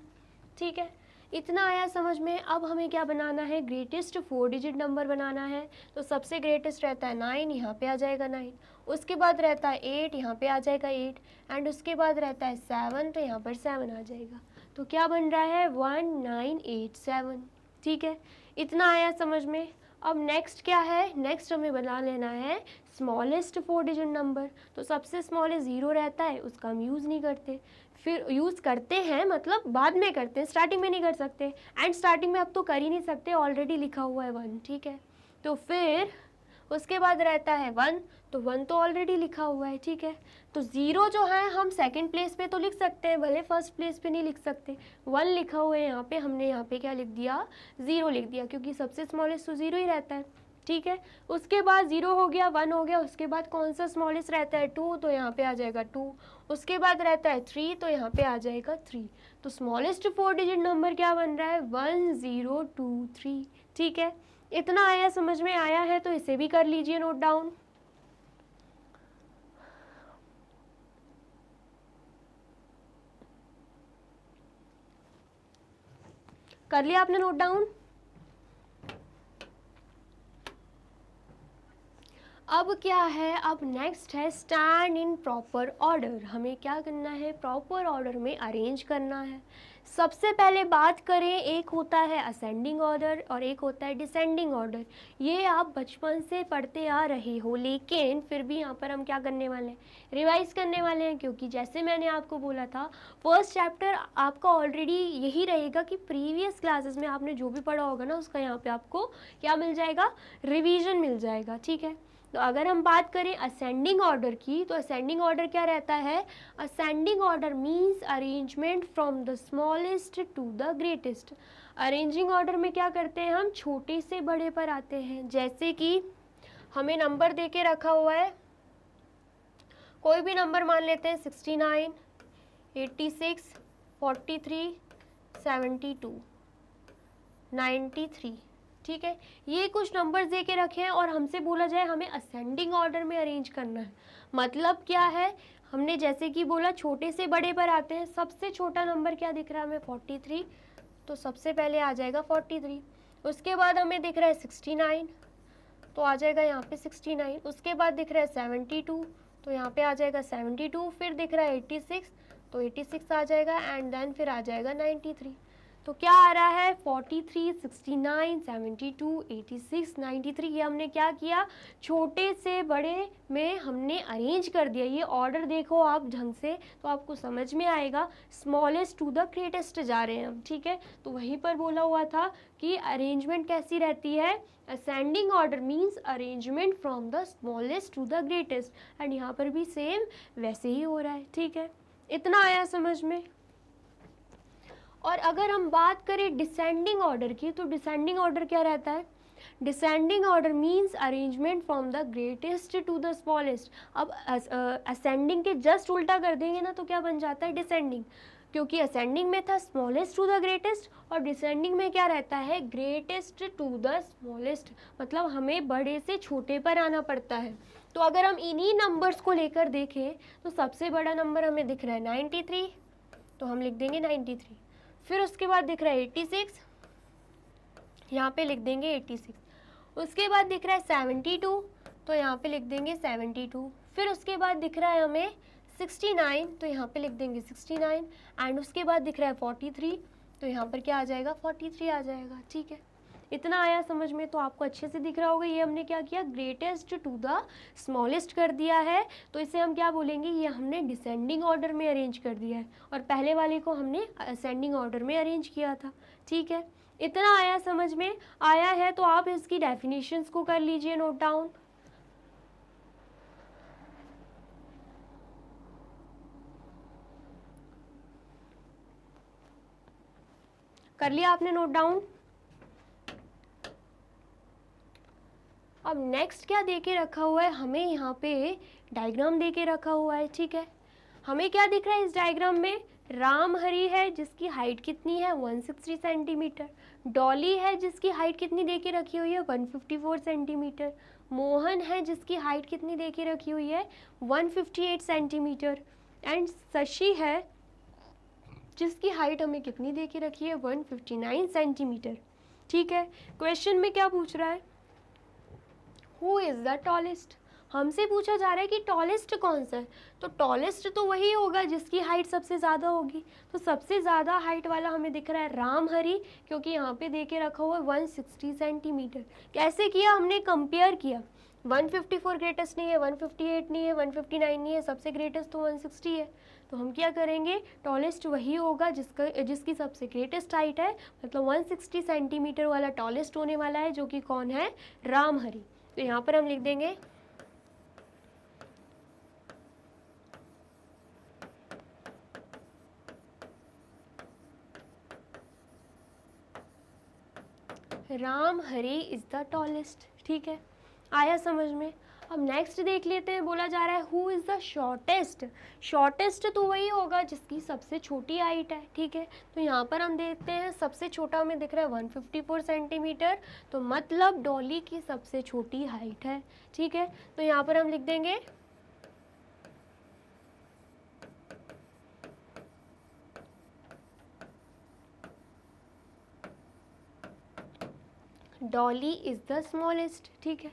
ठीक है, इतना आया समझ में। अब हमें क्या बनाना है, ग्रेटेस्ट 4 डिजिट नंबर बनाना है। तो सबसे ग्रेटेस्ट रहता है 9, यहाँ पे आ जाएगा 9, उसके बाद रहता है 8, यहाँ पे आ जाएगा 8, एंड उसके बाद रहता है 7, तो यहाँ पर 7 आ जाएगा। तो क्या बन रहा है, 1987। ठीक है, इतना आया समझ में। अब नेक्स्ट क्या है, नेक्स्ट हमें बना लेना है स्मॉलेस्ट 4 डिजिट नंबर। तो सबसे स्मॉलेस्ट 0 रहता है, उसका हम यूज़ नहीं करते, फिर यूज़ करते हैं मतलब बाद में करते हैं, स्टार्टिंग में नहीं कर सकते, एंड स्टार्टिंग में अब तो कर ही नहीं सकते, ऑलरेडी लिखा हुआ है 1। ठीक है, तो फिर उसके बाद रहता है 1, तो 1 तो ऑलरेडी लिखा हुआ है। ठीक है, तो 0 जो है हम सेकंड प्लेस पे तो लिख सकते हैं, भले फर्स्ट प्लेस पे नहीं लिख सकते। 1 लिखा हुआ है यहाँ पे, हमने यहाँ पे क्या लिख दिया, 0 लिख दिया, क्योंकि सबसे स्मॉलेस्ट तो 0 ही रहता है। ठीक है, उसके बाद 0 हो गया, 1 हो गया, उसके बाद कौन सा स्मॉलेस्ट रहता है, 2, तो यहाँ पे आ जाएगा 2, उसके बाद रहता है 3, तो यहाँ पे आ जाएगा 3। तो स्मॉलेस्ट 4 डिजिट नंबर क्या बन रहा है, 1023। ठीक है, इतना आया समझ में। आया है तो इसे भी कर लीजिए नोट डाउन। कर लिया आपने नोट डाउन। अब क्या है, अब नेक्स्ट है स्टैंड इन प्रॉपर ऑर्डर। हमें क्या करना है, प्रॉपर ऑर्डर में अरेंज करना है। सबसे पहले बात करें, एक होता है असेंडिंग ऑर्डर और एक होता है डिसेंडिंग ऑर्डर। ये आप बचपन से पढ़ते आ रहे हो, लेकिन फिर भी यहाँ पर हम क्या करने वाले हैं, रिवाइज करने वाले हैं, क्योंकि जैसे मैंने आपको बोला था फर्स्ट चैप्टर आपका ऑलरेडी यही रहेगा कि प्रीवियस क्लासेस में आपने जो भी पढ़ा होगा ना, उसका यहाँ पे आपको क्या मिल जाएगा, रिवीजन मिल जाएगा। ठीक है, तो अगर हम बात करें असेंडिंग ऑर्डर की, तो असेंडिंग ऑर्डर क्या रहता है, ascending order means arrangement from the smallest to the greatest. Arranging order में क्या करते हैं, हम छोटे से बड़े पर आते हैं। जैसे कि हमें नंबर दे के रखा हुआ है, कोई भी नंबर मान लेते हैं, 69 86 43 72 93। ठीक है, ये कुछ नंबर्स दे के रखे हैं और हमसे बोला जाए हमें असेंडिंग ऑर्डर में अरेंज करना है। मतलब क्या है, हमने जैसे कि बोला छोटे से बड़े पर आते हैं। सबसे छोटा नंबर क्या दिख रहा है हमें, 43, तो सबसे पहले आ जाएगा 43। उसके बाद हमें दिख रहा है 69, तो आ जाएगा यहाँ पे 69। उसके बाद दिख रहा है 72, तो यहाँ पे आ जाएगा 72। फिर दिख रहा है 86, तो 86 आ जाएगा, एंड देन फिर आ जाएगा 93। तो क्या आ रहा है, 43 69 72 86 93। ये हमने क्या किया, छोटे से बड़े में हमने अरेंज कर दिया। ये ऑर्डर देखो आप ढंग से तो आपको समझ में आएगा, स्मॉलेस्ट टू द ग्रेटेस्ट जा रहे हैं हम। ठीक है, तो वहीं पर बोला हुआ था कि अरेंजमेंट कैसी रहती है, ascending order means arrangement from the smallest to the greatest, and यहाँ पर भी सेम वैसे ही हो रहा है। ठीक है, इतना आया समझ में। और अगर हम बात करें डिसेंडिंग ऑर्डर की, तो डिसेंडिंग ऑर्डर क्या रहता है, descending order means arrangement from the greatest to the smallest. अब असेंडिंग के जस्ट उल्टा कर देंगे ना तो क्या बन जाता है, डिसेंडिंग, क्योंकि असेंडिंग में था स्मॉलेस्ट टू द ग्रेटेस्ट और डिसेंडिंग में क्या रहता है, ग्रेटेस्ट टू द स्मॉलेस्ट, मतलब हमें बड़े से छोटे पर आना पड़ता है। तो अगर हम इन्हीं नंबर्स को लेकर देखें तो सबसे बड़ा नंबर हमें दिख रहा है 93, तो हम लिख देंगे 93। फिर उसके बाद दिख रहा है 86, यहाँ पे लिख देंगे 86। उसके बाद दिख रहा है 72, तो यहाँ पे लिख देंगे 72। फिर उसके बाद दिख रहा है हमें 69, तो यहाँ पे लिख देंगे 69। एंड उसके बाद दिख रहा है 43, तो यहाँ पर क्या आ जाएगा, 43 आ जाएगा। ठीक है, इतना आया समझ में? तो आपको अच्छे से दिख रहा होगा ये हमने क्या किया, ग्रेटेस्ट टू द स्मॉलेस्ट कर दिया है। तो इसे हम क्या बोलेंगे, ये हमने डिसेंडिंग ऑर्डर में अरेंज कर दिया है और पहले वाले को हमने असेंडिंग ऑर्डर में अरेंज किया था। ठीक है, इतना आया समझ में? आया है तो आप इसकी डेफिनेशंस को कर लीजिए नोट डाउन। कर लिया आपने नोट डाउन? अब नेक्स्ट क्या दे के रखा हुआ है, हमें यहाँ पे डायग्राम दे के रखा हुआ है। ठीक है, हमें क्या दिख रहा है इस डायग्राम में, रामहरी है जिसकी हाइट कितनी है 160 सेंटीमीटर, डॉली है जिसकी हाइट कितनी दे के रखी हुई है 154 सेंटीमीटर, मोहन है जिसकी हाइट कितनी दे के रखी हुई है 158 सेंटीमीटर, एंड शशि है जिसकी हाइट हमें कितनी दे के रखी है 159 सेंटीमीटर। ठीक है, क्वेश्चन में क्या पूछ रहा है, हु इज़ द टॉलेस्ट, हमसे पूछा जा रहा है कि टॉलेस्ट कौन सा है। तो टॉलेस्ट तो वही होगा जिसकी हाइट सबसे ज़्यादा होगी। तो सबसे ज़्यादा हाइट वाला हमें दिख रहा है रामहरी, क्योंकि यहाँ पे दे के रखा हुआ है 160 सेंटीमीटर। कैसे किया, हमने कंपेयर किया, 154 ग्रेटेस्ट नहीं है, 158 नहीं है, 159 नहीं है, सबसे ग्रेटेस्ट तो 160 है। तो हम क्या करेंगे, टॉलेस्ट वही होगा जिसकी सबसे ग्रेटेस्ट हाइट है, मतलब 160 सेंटीमीटर वाला टॉलेस्ट होने वाला है, जो कि कौन है, रामहरी। तो यहाँ पर हम लिख देंगे रामहरी इज द टॉलेस्ट। ठीक है, आया समझ में? अब नेक्स्ट देख लेते हैं, बोला जा रहा है who is the shortest. Shortest तो वही होगा जिसकी सबसे छोटी हाइट है। ठीक है, तो यहाँ पर हम देखते हैं सबसे छोटा हमें दिख रहा है 154 सेंटीमीटर, तो मतलब डॉली की सबसे छोटी हाइट है। ठीक है, तो यहाँ पर हम लिख देंगे डॉली इज़ द स्मॉलेस्ट। ठीक है,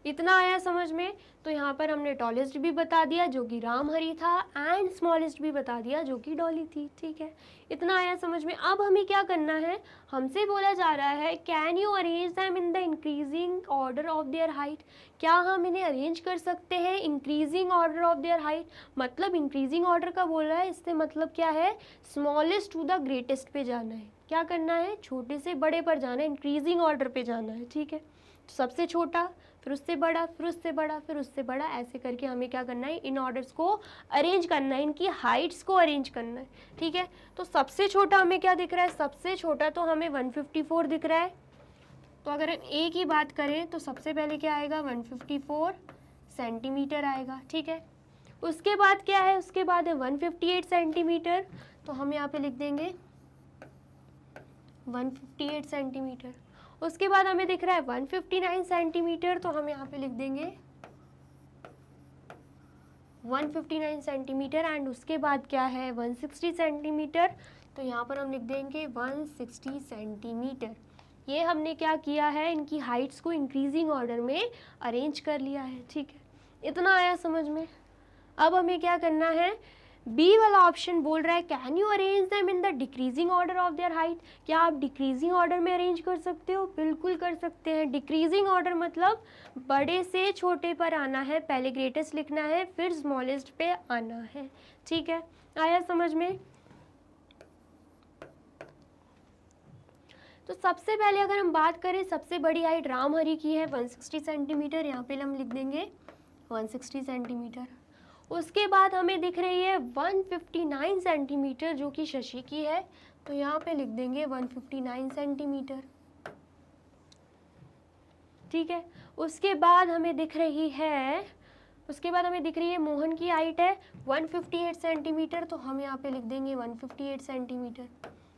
इतना आया समझ में? तो यहाँ पर हमने टॉलेस्ट भी बता दिया जो कि रामहरी था, एंड स्मॉलेस्ट भी बता दिया जो कि डॉली थी। ठीक है, इतना आया समझ में? अब हमें क्या करना है, हमसे बोला जा रहा है can you arrange them in the increasing order of their height, क्या हम इन्हें अरेंज कर सकते हैं increasing order of their height. मतलब इंक्रीजिंग ऑर्डर का बोल रहा है, इससे मतलब क्या है, स्मॉलेस्ट टू द ग्रेटेस्ट पे जाना है। क्या करना है, छोटे से बड़े पर जाना है, इंक्रीजिंग ऑर्डर पे जाना है। ठीक है, तो सबसे छोटा, फिर उससे बड़ा, फिर उससे बड़ा, फिर उससे बड़ा, ऐसे करके हमें क्या करना है, इन ऑर्डर्स को अरेंज करना है, इनकी हाइट्स को अरेंज करना है। ठीक है, तो सबसे छोटा हमें क्या दिख रहा है, सबसे छोटा तो हमें 154 दिख रहा है। तो अगर हम ए की बात करें तो सबसे पहले क्या आएगा, 154 सेंटीमीटर आएगा। ठीक है, उसके बाद क्या है, उसके बाद है 158 सेंटीमीटर, तो हम यहाँ पे लिख देंगे 158 सेंटीमीटर। उसके बाद हमें दिख रहा है 159 सेंटीमीटर, तो हम यहाँ पे लिख देंगे 159 सेंटीमीटर। एंड उसके बाद क्या है 160 सेंटीमीटर, तो यहाँ पर हम लिख देंगे 160 सेंटीमीटर। ये हमने क्या किया है, इनकी हाइट्स को इंक्रीजिंग ऑर्डर में अरेंज कर लिया है। ठीक है, इतना आया समझ में? अब हमें क्या करना है, बी वाला ऑप्शन बोल रहा है can you arrange them in the decreasing order of their height, क्या आप डिक्रीजिंग ऑर्डर में अरेंज कर सकते हो। बिल्कुल कर सकते हैं। डिक्रीजिंग ऑर्डर मतलब बड़े से छोटे पर आना है, पहले ग्रेटेस्ट लिखना है, फिर स्मॉलेस्ट पे आना है। ठीक है, आया समझ में? तो सबसे पहले अगर हम बात करें, सबसे बड़ी हाइट रामहरी की है 160 सेंटीमीटर, यहाँ पे हम लिख देंगे 160 सेंटीमीटर। उसके बाद हमें दिख रही है 159 सेंटीमीटर जो कि शशि की है, तो यहाँ पे लिख देंगे 159 सेंटीमीटर। ठीक है। उसके बाद हमें दिख रही है मोहन की हाइट है 158 सेंटीमीटर, तो हम यहाँ पे लिख देंगे 158 सेंटीमीटर।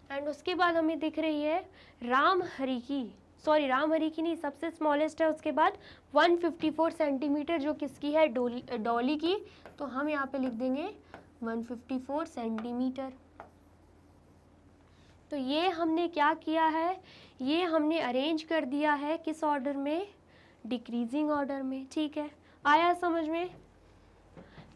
एंड उसके बाद हमें दिख रही है राम हरी की नहीं, सबसे स्मॉलेस्ट है उसके बाद 154 सेंटीमीटर, जो किसकी है, डॉली की, तो हम यहाँ पे लिख देंगे 154 सेंटीमीटर। तो ये हमने क्या किया है, ये हमने अरेंज कर दिया है किस ऑर्डर में, डिक्रीजिंग ऑर्डर में। ठीक है, आया समझ में?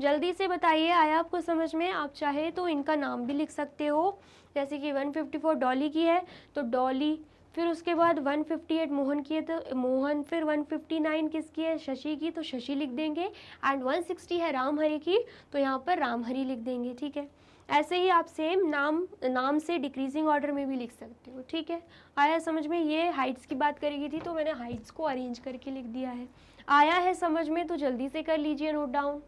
जल्दी से बताइए, आया आपको समझ में? आप चाहे तो इनका नाम भी लिख सकते हो, जैसे कि 154 डॉली की है तो डॉली, फिर उसके बाद 158 मोहन की है तो मोहन, फिर 159 किसकी है, शशि की, तो शशि लिख देंगे। एंड 160 है रामहरि की, तो यहाँ पर रामहरि लिख देंगे। ठीक है, ऐसे ही आप सेम नाम से डिक्रीजिंग ऑर्डर में भी लिख सकते हो। ठीक है, आया समझ में? ये हाइट्स की बात करेगी थी तो मैंने हाइट्स को अरेंज करके लिख दिया है। आया है समझ में? तो जल्दी से कर लीजिए नोट डाउन।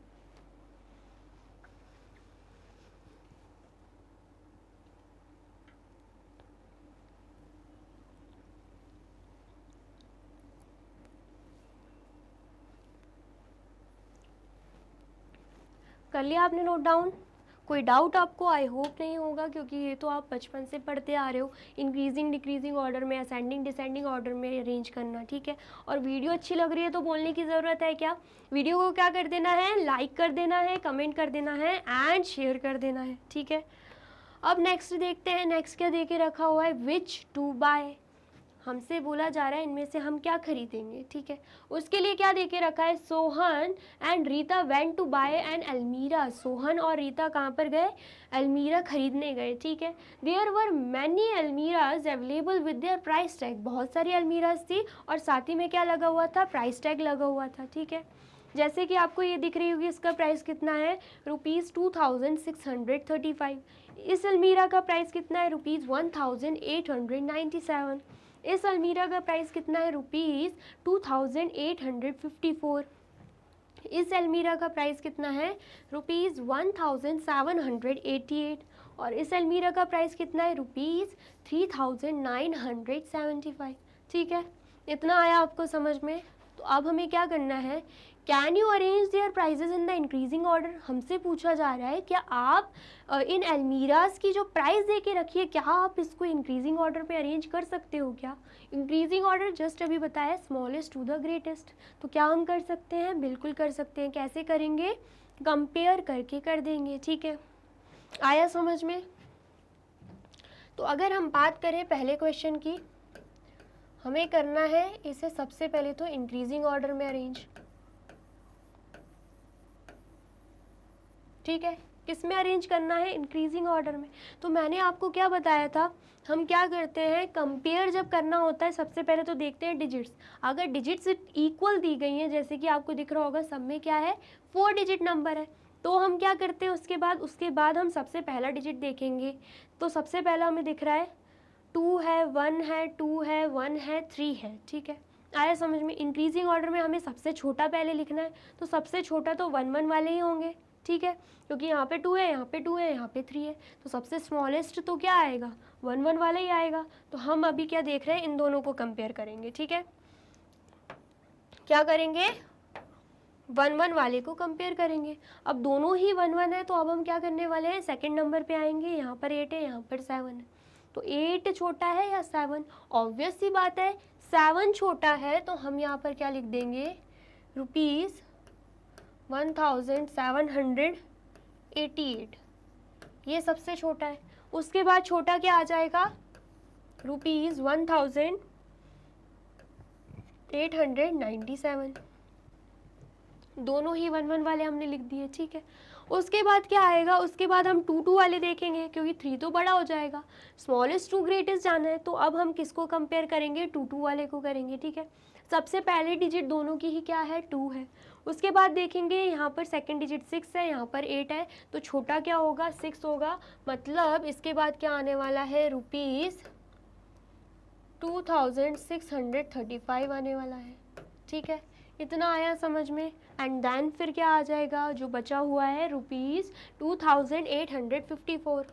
कर लिया आपने नोट डाउन? कोई डाउट आपको? आई होप नहीं होगा, क्योंकि ये तो आप बचपन से पढ़ते आ रहे हो, इंक्रीजिंग डिक्रीजिंग ऑर्डर में, असेंडिंग डिसेंडिंग ऑर्डर में अरेंज करना। ठीक है, और वीडियो अच्छी लग रही है तो बोलने की ज़रूरत है क्या? वीडियो को क्या कर देना है, लाइक कर देना है, कमेंट कर देना है एंड शेयर कर देना है। ठीक है, अब नेक्स्ट देखते हैं, नेक्स्ट क्या दे के रखा हुआ है, विच टू बाय। हमसे बोला जा रहा है इनमें से हम क्या खरीदेंगे। ठीक है, उसके लिए क्या देके रखा है, Sohan and Rita went to buy an almirah. Sohan और रीता कहाँ पर गए, अलमीरा खरीदने गए। ठीक है, there were many almirahs available with their price tag. बहुत सारी अलमीराज थी और साथ ही में क्या लगा हुआ था, प्राइस टैग लगा हुआ था। ठीक है, जैसे कि आपको ये दिख रही होगी, इसका प्राइस कितना है, ₹2635। इस अलमीरा का प्राइस कितना है, ₹1897। इस अलमीरा का प्राइस कितना है, ₹2854। इस अलमीरा का प्राइस कितना है, ₹1788। और इस अलमीरा का प्राइस कितना है, ₹3975। ठीक है, इतना आया आपको समझ में? तो अब हमें क्या करना है, can you arrange their prices in the increasing order. हमसे पूछा जा रहा है क्या आप इन अलमीराज की जो प्राइस दे के रखी है, क्या आप इसको इंक्रीजिंग ऑर्डर पे अरेंज कर सकते हो क्या? इंक्रीजिंग ऑर्डर जस्ट अभी बताया, स्मॉलेस्ट टू द ग्रेटेस्ट। तो क्या हम कर सकते हैं, बिल्कुल कर सकते हैं। कैसे करेंगे, कंपेयर करके कर देंगे। ठीक है, आया समझ में? तो अगर हम बात करें पहले क्वेश्चन की, हमें करना है इसे सबसे पहले तो इंक्रीजिंग ऑर्डर में अरेंज। ठीक है, किस में अरेंज करना है, इंक्रीजिंग ऑर्डर में। तो मैंने आपको क्या बताया था, हम क्या करते हैं, कंपेयर जब करना होता है सबसे पहले तो देखते हैं डिजिट्स। अगर डिजिट्स इक्वल दी गई हैं, जैसे कि आपको दिख रहा होगा सब में क्या है, 4 डिजिट नंबर है, तो हम क्या करते हैं उसके बाद हम सबसे पहला डिजिट देखेंगे। तो सबसे पहला हमें दिख रहा है 2 है, 1 है, 2 है, 1 है, 3 है। ठीक है, आया समझ में? इंक्रीजिंग ऑर्डर में हमें सबसे छोटा पहले लिखना है, तो सबसे छोटा तो 1 1 वाले ही होंगे। ठीक है, क्योंकि यहाँ पे 2 है, यहाँ पे 2 है, यहाँ पे 3 है, तो सबसे स्मॉलेस्ट तो क्या आएगा, 1 1 वाला ही आएगा। तो हम अभी क्या देख रहे हैं, इन दोनों को कंपेयर करेंगे। ठीक है, क्या करेंगे, 1 1 वाले को कंपेयर करेंगे। अब दोनों ही 1 1 है, तो अब हम क्या करने वाले हैं, सेकंड नंबर पे आएंगे। यहाँ पर 8 है, यहाँ पर 7 है, तो 8 छोटा है या 7? ऑब्वियस सी बात है, 7 छोटा है, तो हम यहाँ पर क्या लिख देंगे, ₹1788। ये सबसे छोटा है। उसके बाद छोटा क्या आ जाएगा, ₹1897। दोनों ही 1 1 वाले हमने लिख दिए। ठीक है, उसके बाद क्या आएगा, उसके बाद हम 2 2 वाले देखेंगे, क्योंकि 3 तो बड़ा हो जाएगा, स्मॉलेस्ट टू ग्रेटेस्ट जाना है। तो अब हम किसको कंपेयर करेंगे, 2 2 वाले को करेंगे। ठीक है, सबसे पहले डिजिट दोनों की ही क्या है, 2 है। उसके बाद देखेंगे यहाँ पर सेकंड डिजिट 6 है, यहाँ पर 8 है, तो छोटा क्या होगा, 6 होगा। मतलब इसके बाद क्या आने वाला है, ₹2635 आने वाला है। ठीक है, इतना आया समझ में? एंड देन फिर क्या आ जाएगा, जो बचा हुआ है, ₹2854।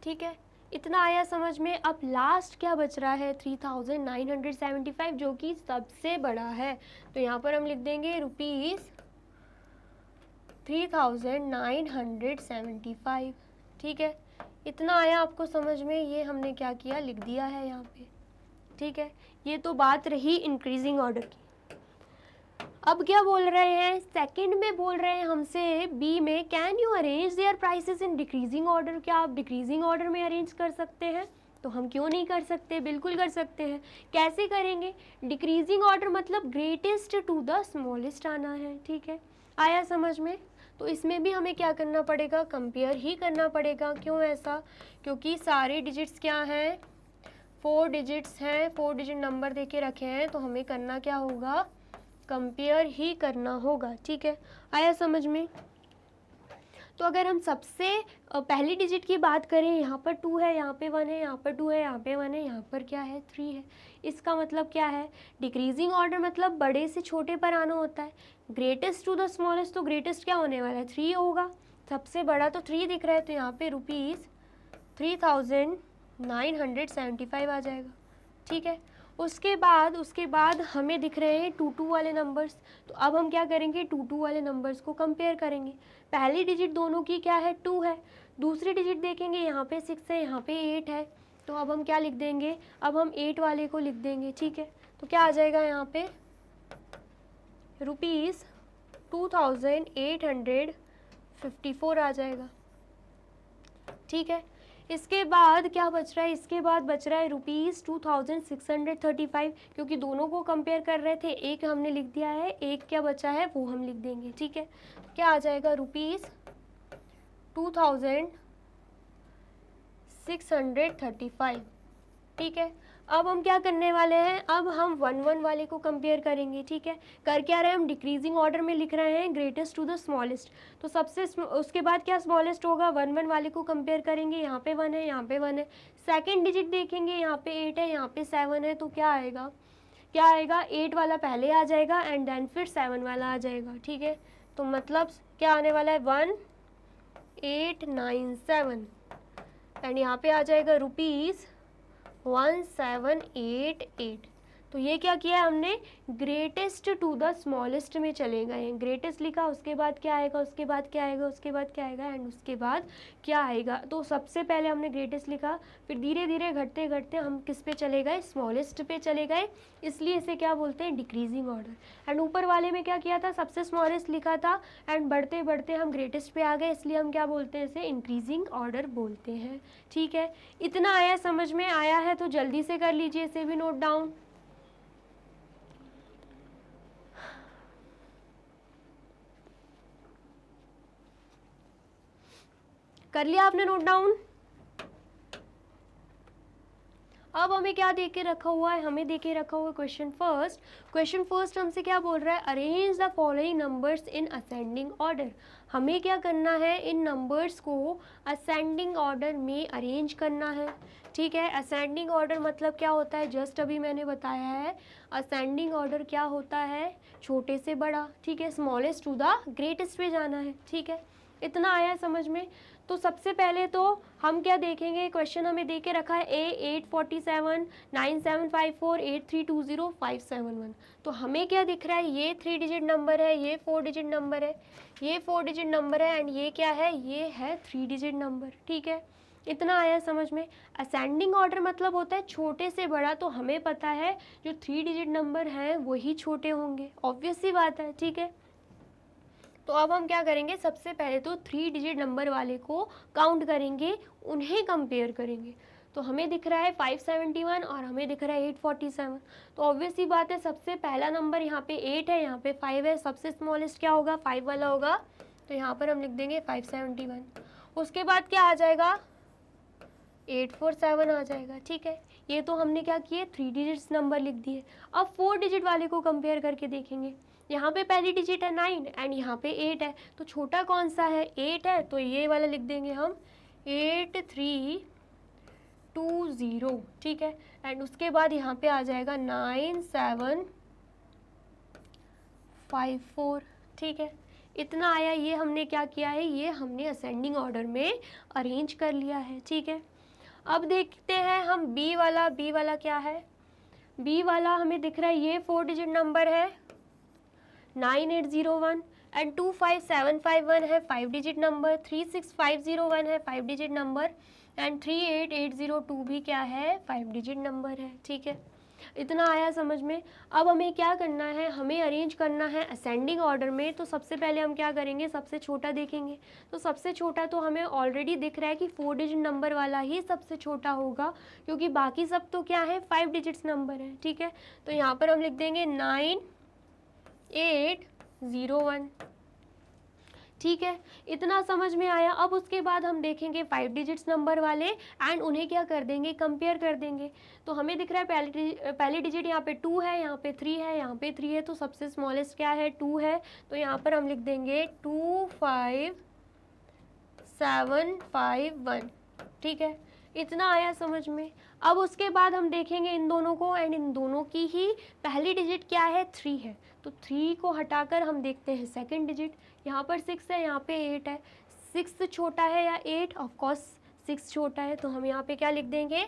ठीक है, इतना आया समझ में। अब लास्ट क्या बच रहा है 3975 जो कि सबसे बड़ा है, तो यहाँ पर हम लिख देंगे रुपीज़ 3975। ठीक है, इतना आया आपको समझ में, ये हमने क्या किया लिख दिया है यहाँ पे। ठीक है, ये तो बात रही इंक्रीजिंग ऑर्डर की। अब क्या बोल रहे हैं, सेकंड में बोल रहे हैं हमसे बी में, can you arrange their prices in decreasing order, क्या आप डिक्रीजिंग ऑर्डर में अरेंज कर सकते हैं? तो हम क्यों नहीं कर सकते, बिल्कुल कर सकते हैं। कैसे करेंगे, डिक्रीजिंग ऑर्डर मतलब ग्रेटेस्ट टू द स्मॉलेस्ट आना है। ठीक है, आया समझ में। तो इसमें भी हमें क्या करना पड़ेगा, कंपेयर ही करना पड़ेगा। क्यों ऐसा, क्योंकि सारे डिजिट्स क्या हैं, 4 डिजिट्स हैं, 4 डिजिट नंबर दे के रखे हैं, तो हमें करना क्या होगा, कंपेयर ही करना होगा। ठीक है, आया समझ में। तो अगर हम सबसे पहली डिजिट की बात करें, यहाँ पर 2 है, यहाँ पे 1 है, यहाँ पर 2 है, यहाँ पे 1 है, यहाँ पर क्या है 3 है। इसका मतलब क्या है, डिक्रीजिंग ऑर्डर मतलब बड़े से छोटे पर आना होता है। ग्रेटेस्ट टू द स्मॉलेस्ट, तो ग्रेटेस्ट क्या होने वाला है 3 होगा, सबसे बड़ा तो 3 दिख रहा है, तो यहाँ पे रुपीज़ 3975 आ जाएगा। ठीक है, उसके बाद हमें दिख रहे हैं 2 वाले नंबर्स, तो अब हम क्या करेंगे, 2 वाले नंबर्स को कंपेयर करेंगे। पहली डिजिट दोनों की क्या है 2 है, दूसरी डिजिट देखेंगे यहाँ पे 6 है, यहाँ पे 8 है, तो अब हम क्या लिख देंगे, अब हम 8 वाले को लिख देंगे। ठीक है, तो क्या आ जाएगा यहाँ पे रुपीज़ 2854 आ जाएगा। ठीक है, इसके बाद क्या बच रहा है, इसके बाद बच रहा है रुपीज़ 2635, क्योंकि दोनों को कंपेयर कर रहे थे, एक हमने लिख दिया है, एक क्या बचा है वो हम लिख देंगे। ठीक है, क्या आ जाएगा रुपीज़ 2635। ठीक है, अब हम क्या करने वाले हैं, अब हम 1 वाले को कंपेयर करेंगे। ठीक है, कर क्या रहे हैं हम, डिक्रीजिंग ऑर्डर में लिख रहे हैं ग्रेटेस्ट टू द स्मॉलेस्ट, तो सबसे उसके बाद क्या स्मॉलेस्ट होगा, 1 वाले को कंपेयर करेंगे, यहाँ पे 1 है, यहाँ पे 1 है। सेकंड डिजिट देखेंगे, यहाँ पे 8 है, यहाँ पे 7 है, तो क्या आएगा, 8 वाला पहले आ जाएगा एंड देन फिर 7 वाला आ जाएगा। ठीक है, तो मतलब क्या आने वाला है 1897 एंड यहाँ पे आ जाएगा रुपीज़ 1788। तो ये क्या किया हमने, ग्रेटेस्ट टू द स्मॉलेस्ट में चले गए, ग्रेटेस्ट लिखा, उसके बाद क्या आएगा, उसके बाद क्या आएगा, उसके बाद क्या आएगा एंड उसके बाद क्या आएगा। तो सबसे पहले हमने ग्रेटेस्ट लिखा, फिर धीरे धीरे घटते घटते हम किस पे चले गए, स्मॉलेस्ट पे चले गए, इसलिए इसे क्या बोलते हैं, डिक्रीजिंग ऑर्डर। एंड ऊपर वाले में क्या किया था, सबसे स्मॉलेस्ट लिखा था एंड बढ़ते बढ़ते हम ग्रेटेस्ट पे आ गए, इसलिए हम क्या बोलते हैं, इसे इंक्रीजिंग ऑर्डर बोलते हैं। ठीक है, इतना आया समझ में, आया है तो जल्दी से कर लीजिए, इसे भी नोट डाउन। कर लिया आपने नोट डाउन। अब हमें क्या दे के रखा हुआ है, हमें दे के रखा हुआ है क्वेश्चन फर्स्ट हमसे क्या बोल रहा है, arrange the following numbers in ascending order. हमें क्या करना है, इन नंबर्स को असेंडिंग ऑर्डर में अरेंज करना है। ठीक है, असेंडिंग ऑर्डर मतलब क्या होता है, जस्ट अभी मैंने बताया है, असेंडिंग ऑर्डर क्या होता है, छोटे से बड़ा। ठीक है, स्मॉलेस्ट टू द ग्रेटेस्ट पे जाना है। ठीक है, इतना आया समझ में। तो सबसे पहले तो हम क्या देखेंगे, क्वेश्चन हमें दे के रखा है A847 9754 8320 571। तो हमें क्या दिख रहा है, ये 3 डिजिट नंबर है, ये 4 डिजिट नंबर है, ये 4 डिजिट नंबर है एंड ये क्या है, ये है 3 डिजिट नंबर। ठीक है, इतना आया समझ में। असेंडिंग ऑर्डर मतलब होता है छोटे से बड़ा, तो हमें पता है जो 3 डिजिट नंबर हैं वही छोटे होंगे, ऑब्वियस सी बात है। ठीक है, तो अब हम क्या करेंगे, सबसे पहले तो 3 डिजिट नंबर वाले को काउंट करेंगे, उन्हें कंपेयर करेंगे। तो हमें दिख रहा है 571 और हमें दिख रहा है 847, तो ऑब्वियस सी बात है सबसे पहला नंबर यहाँ पे 8 है, यहाँ पे 5 है, सबसे स्मॉलेस्ट क्या होगा, 5 वाला होगा, तो यहाँ पर हम लिख देंगे 571। उसके बाद क्या आ जाएगा, 847 आ जाएगा। ठीक है, ये तो हमने क्या किए, 3 डिजिट्स नंबर लिख दिए। अब 4 डिजिट वाले को कंपेयर करके देखेंगे, यहाँ पे पहली डिजिट है 9 एंड यहाँ पे 8 है, तो छोटा कौन सा है, 8 है, तो ये वाला लिख देंगे हम 8320। ठीक है, एंड उसके बाद यहाँ पे आ जाएगा 9754। ठीक है, इतना आया, ये हमने क्या किया है, ये हमने असेंडिंग ऑर्डर में अरेंज कर लिया है। ठीक है, अब देखते हैं हम बी वाला क्या है। बी वाला हमें दिख रहा है ये 4 डिजिट नंबर है 9801 एंड 25751 है 5 डिजिट नंबर, 36501 है 5 डिजिट नंबर एंड 38802 भी क्या है 5 डिजिट नंबर है। ठीक है, इतना आया समझ में। अब हमें क्या करना है, हमें अरेंज करना है असेंडिंग ऑर्डर में। तो सबसे पहले हम क्या करेंगे, सबसे छोटा देखेंगे। तो सबसे छोटा तो हमें ऑलरेडी दिख रहा है कि 4 डिजिट नंबर वाला ही सबसे छोटा होगा, क्योंकि बाकी सब तो क्या है 5 डिजिट्स नंबर है। ठीक है, तो यहाँ पर हम लिख देंगे 9801। ठीक है, इतना समझ में आया। अब उसके बाद हम देखेंगे 5 डिजिट्स नंबर वाले एंड उन्हें क्या कर देंगे, कंपेयर कर देंगे। तो हमें दिख रहा है पहली डिजिट यहाँ पे 2 है, यहाँ पे 3 है, यहाँ पे 3 है, तो सबसे स्मॉलेस्ट क्या है 2 है। तो यहाँ पर हम लिख देंगे 25751। ठीक है, इतना आया समझ में। अब उसके बाद हम देखेंगे इन दोनों को एंड इन दोनों की ही पहली डिजिट क्या है 3 है। तो 3 को हटाकर हम देखते हैं सेकंड डिजिट। यहाँ पर 6 है, यहाँ पे 8 है। 6 छोटा है या 8? ऑफ कोर्स 6 छोटा है, तो हम यहाँ पे क्या लिख देंगे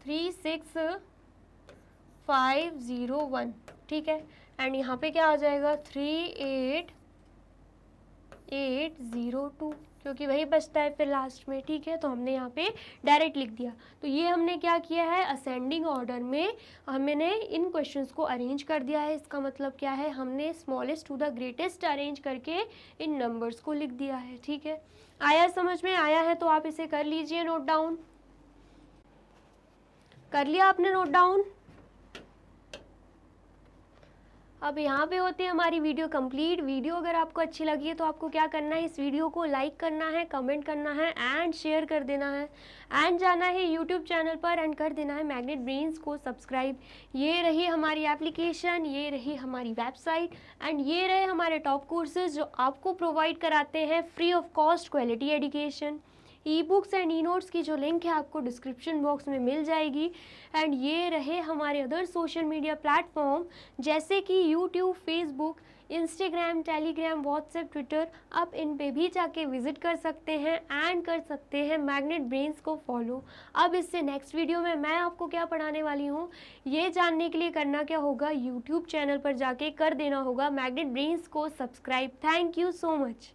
36501। ठीक है, एंड यहाँ पे क्या आ जाएगा 38802, क्योंकि वही बचता है फिर लास्ट में। ठीक है, तो हमने यहाँ पे डायरेक्ट लिख दिया। तो ये हमने क्या किया है, असेंडिंग ऑर्डर में हमने इन क्वेश्चंस को अरेंज कर दिया है। इसका मतलब क्या है, हमने smallest to the greatest arrange करके इन नंबर्स को लिख दिया है। ठीक है, आया समझ में? आया है तो आप इसे कर लीजिए नोट डाउन। कर लिया आपने नोट डाउन? अब यहाँ पे होती है हमारी वीडियो कंप्लीट। वीडियो अगर आपको अच्छी लगी है तो आपको क्या करना है, इस वीडियो को लाइक करना है, कमेंट करना है एंड शेयर कर देना है एंड जाना है यूट्यूब चैनल पर एंड कर देना है मैग्नेट ब्रेन्स को सब्सक्राइब। ये रही हमारी एप्लीकेशन, ये रही हमारी वेबसाइट एंड ये रहे हमारे टॉप कोर्सेज जो आपको प्रोवाइड कराते हैं free of cost quality education. E books and e notes की जो लिंक है आपको डिस्क्रिप्शन बॉक्स में मिल जाएगी। एंड ये रहे हमारे अदर सोशल मीडिया प्लेटफॉर्म जैसे कि YouTube, Facebook, Instagram, Telegram, WhatsApp, Twitter. आप इन पे भी जाके विजिट कर सकते हैं एंड कर सकते हैं मैग्नेट ब्रेन्स को फॉलो। अब इससे नेक्स्ट वीडियो में मैं आपको क्या पढ़ाने वाली हूँ ये जानने के लिए करना क्या होगा, यूट्यूब चैनल पर जाके कर देना होगा मैग्नेट ब्रेन्स को subscribe. Thank you so much.